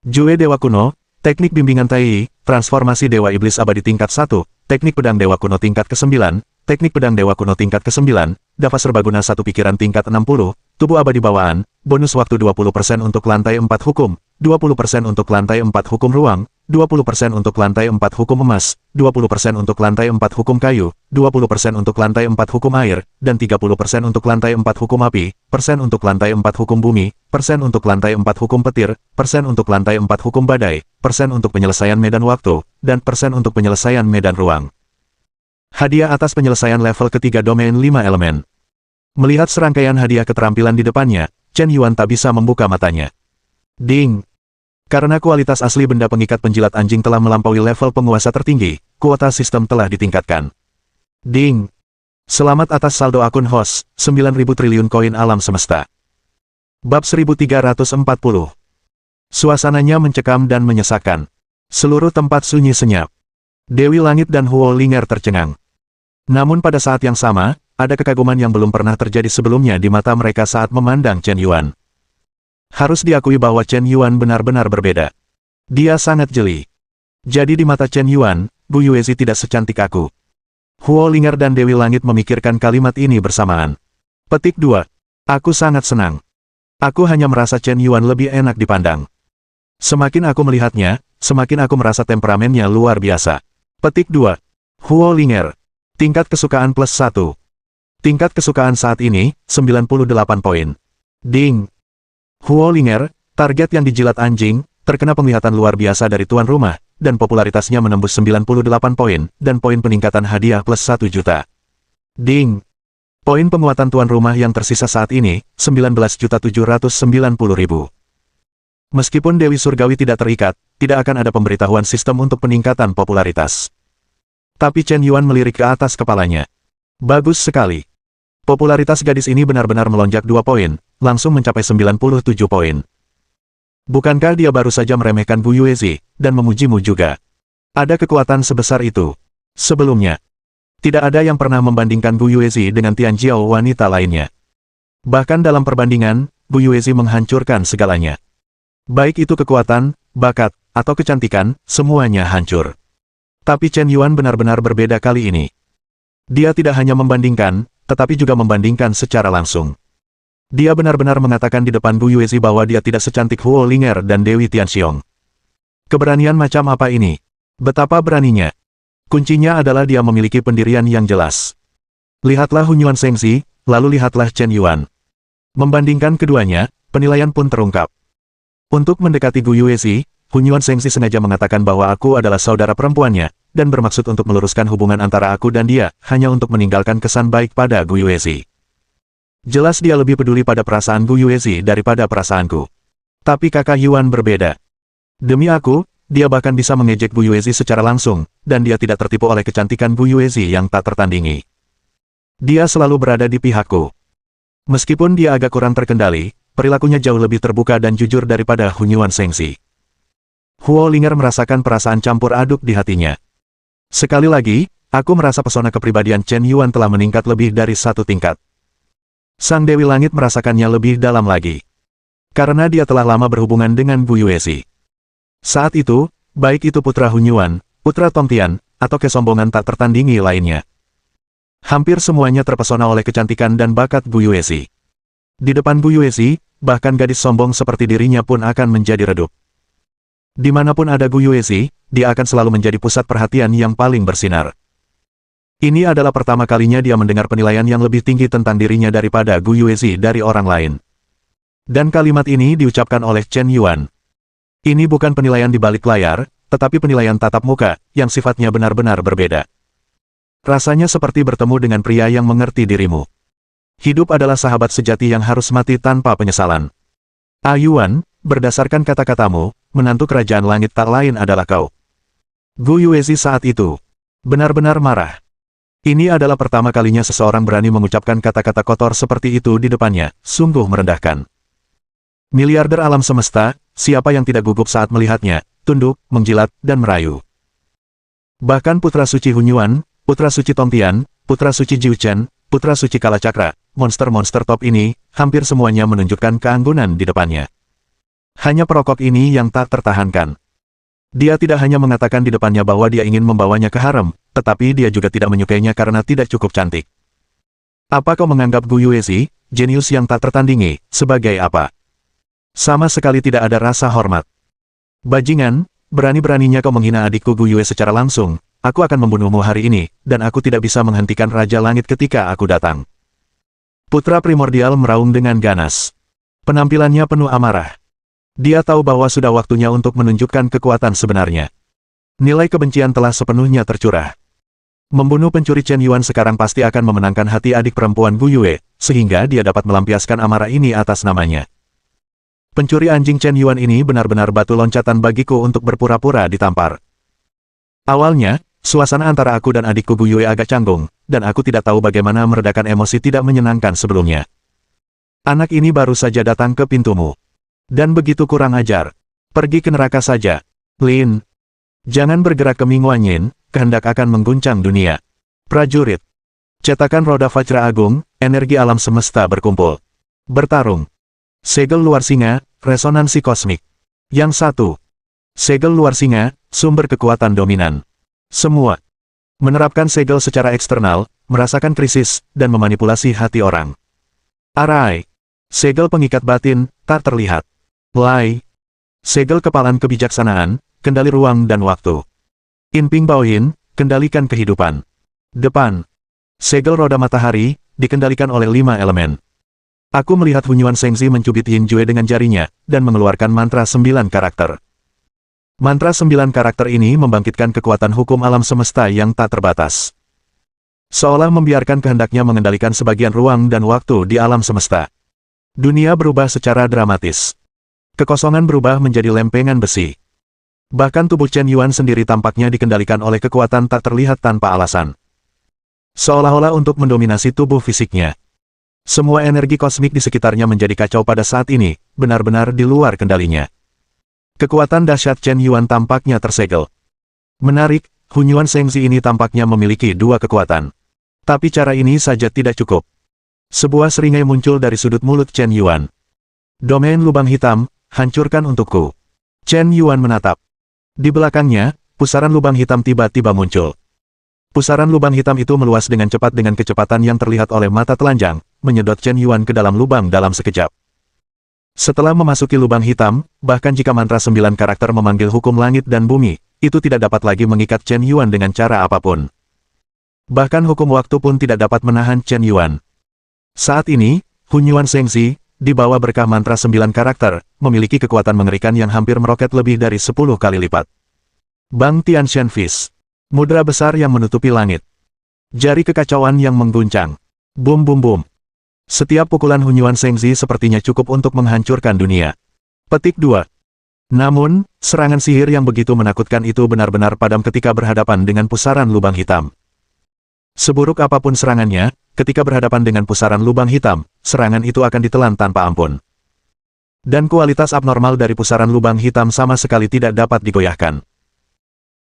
Jue Dewa Kuno, Teknik Bimbingan Tai, Transformasi Dewa Iblis Abadi tingkat 1, Teknik Pedang Dewa Kuno tingkat ke-9, Teknik Pedang Dewa Kuno tingkat ke-9, Dava Serbaguna 1 Pikiran tingkat 60, Tubuh Abadi Bawaan, bonus waktu 20% untuk lantai 4 hukum, 20% untuk lantai 4 hukum ruang, 20% untuk lantai 4 hukum emas, 20% untuk lantai 4 hukum kayu, 20% untuk lantai 4 hukum air, dan 30% untuk lantai 4 hukum api, persen untuk lantai 4 hukum bumi, persen untuk lantai 4 hukum petir, persen untuk lantai 4 hukum badai, persen untuk penyelesaian medan waktu, dan persen untuk penyelesaian medan ruang. Hadiah atas penyelesaian level ketiga domain 5 elemen. Melihat serangkaian hadiah keterampilan di depannya, Chen Yuan tak bisa membuka matanya. Ding! Karena kualitas asli benda pengikat penjilat anjing telah melampaui level penguasa tertinggi, kuota sistem telah ditingkatkan. Ding! Selamat atas saldo akun host, 9.000 triliun koin alam semesta. Bab 1340. Suasananya mencekam dan menyesakan. Seluruh tempat sunyi senyap. Dewi Langit dan Huo Linger tercengang. Namun pada saat yang sama, ada kekaguman yang belum pernah terjadi sebelumnya di mata mereka saat memandang Chen Yuan. Harus diakui bahwa Chen Yuan benar-benar berbeda. Dia sangat jeli. Jadi di mata Chen Yuan, Gu Yuezi tidak secantik aku. Huo Linger dan Dewi Langit memikirkan kalimat ini bersamaan. Petik 2. Aku sangat senang. Aku hanya merasa Chen Yuan lebih enak dipandang. Semakin aku melihatnya, semakin aku merasa temperamennya luar biasa. Petik 2. Huo Linger. Tingkat kesukaan plus 1. Tingkat kesukaan saat ini, 98 poin. Ding! Huo Linger, target yang dijilat anjing, terkena penglihatan luar biasa dari tuan rumah, dan popularitasnya menembus 98 poin, dan poin peningkatan hadiah plus 1 juta. Ding! Poin penguatan tuan rumah yang tersisa saat ini, 19.790.000. Meskipun Dewi Surgawi tidak terikat, tidak akan ada pemberitahuan sistem untuk peningkatan popularitas. Tapi Chen Yuan melirik ke atas kepalanya. Bagus sekali. Popularitas gadis ini benar-benar melonjak 2 poin, langsung mencapai 97 poin. Bukankah dia baru saja meremehkan Gu Yuezi, dan memujimu juga? Ada kekuatan sebesar itu. Sebelumnya, tidak ada yang pernah membandingkan Gu Yuezi dengan Tian Jiao wanita lainnya. Bahkan dalam perbandingan, Gu Yuezi menghancurkan segalanya. Baik itu kekuatan, bakat, atau kecantikan, semuanya hancur. Tapi Chen Yuan benar-benar berbeda kali ini. Dia tidak hanya membandingkan, tetapi juga membandingkan secara langsung. Dia benar-benar mengatakan di depan Gu Yuezi bahwa dia tidak secantik Huo Linger dan Dewi Tianxiong. Keberanian macam apa ini? Betapa beraninya. Kuncinya adalah dia memiliki pendirian yang jelas. Lihatlah Hunyuan Shengxi, lalu lihatlah Chen Yuan. Membandingkan keduanya, penilaian pun terungkap. Untuk mendekati Gu Yuezi, Hunyuan Sengzi sengaja mengatakan bahwa aku adalah saudara perempuannya, dan bermaksud untuk meluruskan hubungan antara aku dan dia, hanya untuk meninggalkan kesan baik pada Gu Yuezi. Jelas dia lebih peduli pada perasaan Gu Yuezi daripada perasaanku. Tapi kakak Yuan berbeda. Demi aku, dia bahkan bisa mengejek Gu Yuezi secara langsung, dan dia tidak tertipu oleh kecantikan Gu Yuezi yang tak tertandingi. Dia selalu berada di pihakku. Meskipun dia agak kurang terkendali, perilakunya jauh lebih terbuka dan jujur daripada Hunyuan Sengzi. Huo Linger merasakan perasaan campur aduk di hatinya. Sekali lagi, aku merasa pesona kepribadian Chen Yuan telah meningkat lebih dari satu tingkat. Sang Dewi Langit merasakannya lebih dalam lagi. Karena dia telah lama berhubungan dengan Gu Yuezi. Saat itu, baik itu putra Hunyuan, putra Tongtian, atau kesombongan tak tertandingi lainnya. Hampir semuanya terpesona oleh kecantikan dan bakat Gu Yuezi. Di depan Gu Yuezi, bahkan gadis sombong seperti dirinya pun akan menjadi redup. Dimanapun ada Gu Yuezi, dia akan selalu menjadi pusat perhatian yang paling bersinar. Ini adalah pertama kalinya dia mendengar penilaian yang lebih tinggi tentang dirinya daripada Gu Yuezi dari orang lain. Dan kalimat ini diucapkan oleh Chen Yuan. Ini bukan penilaian di balik layar, tetapi penilaian tatap muka, yang sifatnya benar-benar berbeda. Rasanya seperti bertemu dengan pria yang mengerti dirimu. Hidup adalah sahabat sejati yang harus mati tanpa penyesalan. Yuan, berdasarkan kata-katamu, menantu kerajaan langit tak lain adalah kau. Gu Yuezi saat itu benar-benar marah. Ini adalah pertama kalinya seseorang berani mengucapkan kata-kata kotor seperti itu di depannya, sungguh merendahkan. Miliarder alam semesta, siapa yang tidak gugup saat melihatnya, tunduk, menjilat, dan merayu. Bahkan putra suci Hunyuan, putra suci Tongtian, putra suci Jiu Chen, putra suci Kalacakra, monster-monster top ini, hampir semuanya menunjukkan keanggunan di depannya. Hanya perokok ini yang tak tertahankan. Dia tidak hanya mengatakan di depannya bahwa dia ingin membawanya ke harem, tetapi dia juga tidak menyukainya karena tidak cukup cantik. Apa kau menganggap Gu Yuezi, jenius yang tak tertandingi, sebagai apa? Sama sekali tidak ada rasa hormat. Bajingan, berani-beraninya kau menghina adikku Gu Yue secara langsung, aku akan membunuhmu hari ini, dan aku tidak bisa menghentikan Raja Langit ketika aku datang. Putra primordial meraung dengan ganas. Penampilannya penuh amarah. Dia tahu bahwa sudah waktunya untuk menunjukkan kekuatan sebenarnya. Nilai kebencian telah sepenuhnya tercurah. Membunuh pencuri Chen Yuan sekarang pasti akan memenangkan hati adik perempuan Gu Yue, sehingga dia dapat melampiaskan amarah ini atas namanya. Pencuri anjing Chen Yuan ini benar-benar batu loncatan bagiku untuk berpura-pura ditampar. Awalnya, suasana antara aku dan adikku Gu Yue agak canggung, dan aku tidak tahu bagaimana meredakan emosi tidak menyenangkan sebelumnya. Anak ini baru saja datang ke pintumu. Dan begitu kurang ajar. Pergi ke neraka saja. Lin. Jangan bergerak ke Mingguanyin, kehendak akan mengguncang dunia. Prajurit. Cetakan roda Vajra Agung, energi alam semesta berkumpul. Bertarung. Segel luar singa, resonansi kosmik. Yang satu. Segel luar singa, sumber kekuatan dominan. Semua. Menerapkan segel secara eksternal, merasakan krisis, dan memanipulasi hati orang. Arai. Segel pengikat batin, tak terlihat. Lai. Segel kepalan kebijaksanaan, kendali ruang dan waktu. Inping Baoyin, kendalikan kehidupan. Depan. Segel roda matahari, dikendalikan oleh 5 elemen. Aku melihat Hunyuan Sengzi mencubit Yin Jue dengan jarinya, dan mengeluarkan mantra 9 karakter. Mantra 9 karakter ini membangkitkan kekuatan hukum alam semesta yang tak terbatas. Seolah membiarkan kehendaknya mengendalikan sebagian ruang dan waktu di alam semesta. Dunia berubah secara dramatis. Kekosongan berubah menjadi lempengan besi. Bahkan tubuh Chen Yuan sendiri tampaknya dikendalikan oleh kekuatan tak terlihat tanpa alasan. Seolah-olah untuk mendominasi tubuh fisiknya. Semua energi kosmik di sekitarnya menjadi kacau pada saat ini, benar-benar di luar kendalinya. Kekuatan dahsyat Chen Yuan tampaknya tersegel. Menarik, Hunyuan Sengzi ini tampaknya memiliki 2 kekuatan. Tapi cara ini saja tidak cukup. Sebuah seringai muncul dari sudut mulut Chen Yuan. Domain lubang hitam, hancurkan untukku. Chen Yuan menatap. Di belakangnya, pusaran lubang hitam tiba-tiba muncul. Pusaran lubang hitam itu meluas dengan cepat dengan kecepatan yang terlihat oleh mata telanjang, menyedot Chen Yuan ke dalam lubang dalam sekejap. Setelah memasuki lubang hitam, bahkan jika mantra 9 karakter memanggil hukum langit dan bumi, itu tidak dapat lagi mengikat Chen Yuan dengan cara apapun. Bahkan hukum waktu pun tidak dapat menahan Chen Yuan. Saat ini, Hunyuan Sengzi, dibawa berkah mantra 9 karakter, memiliki kekuatan mengerikan yang hampir meroket lebih dari 10 kali lipat. Bang Tianshan Fist. Mudra besar yang menutupi langit. Jari kekacauan yang mengguncang. Boom boom boom. Setiap pukulan Hunyuan Shengzi sepertinya cukup untuk menghancurkan dunia. Petik 2. Namun, serangan sihir yang begitu menakutkan itu benar-benar padam ketika berhadapan dengan pusaran lubang hitam. Seburuk apapun serangannya, ketika berhadapan dengan pusaran lubang hitam, serangan itu akan ditelan tanpa ampun. Dan kualitas abnormal dari pusaran lubang hitam sama sekali tidak dapat digoyahkan.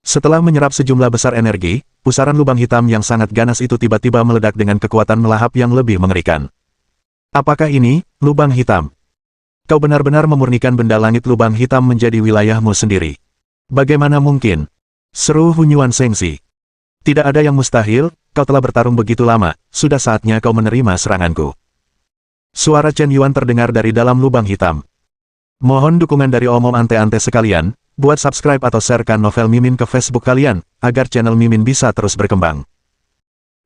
Setelah menyerap sejumlah besar energi, pusaran lubang hitam yang sangat ganas itu tiba-tiba meledak dengan kekuatan melahap yang lebih mengerikan. Apakah ini, lubang hitam? Kau benar-benar memurnikan benda langit lubang hitam menjadi wilayahmu sendiri. Bagaimana mungkin? Seru Hunyuan Shengzi. Tidak ada yang mustahil, kau telah bertarung begitu lama, sudah saatnya kau menerima seranganku. Suara Chen Yuan terdengar dari dalam lubang hitam. Mohon dukungan dari omom ante-ante sekalian, buat subscribe atau sharekan novel Mimin ke Facebook kalian, agar channel Mimin bisa terus berkembang.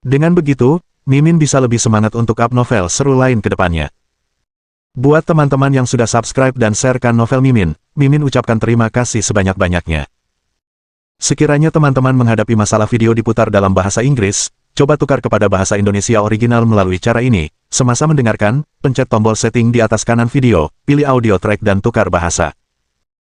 Dengan begitu, Mimin bisa lebih semangat untuk up novel seru lain ke depannya. Buat teman-teman yang sudah subscribe dan sharekan novel Mimin, Mimin ucapkan terima kasih sebanyak-banyaknya. Sekiranya teman-teman menghadapi masalah video diputar dalam bahasa Inggris, coba tukar kepada bahasa Indonesia original melalui cara ini. Semasa mendengarkan, pencet tombol setting di atas kanan video, pilih audio track dan tukar bahasa.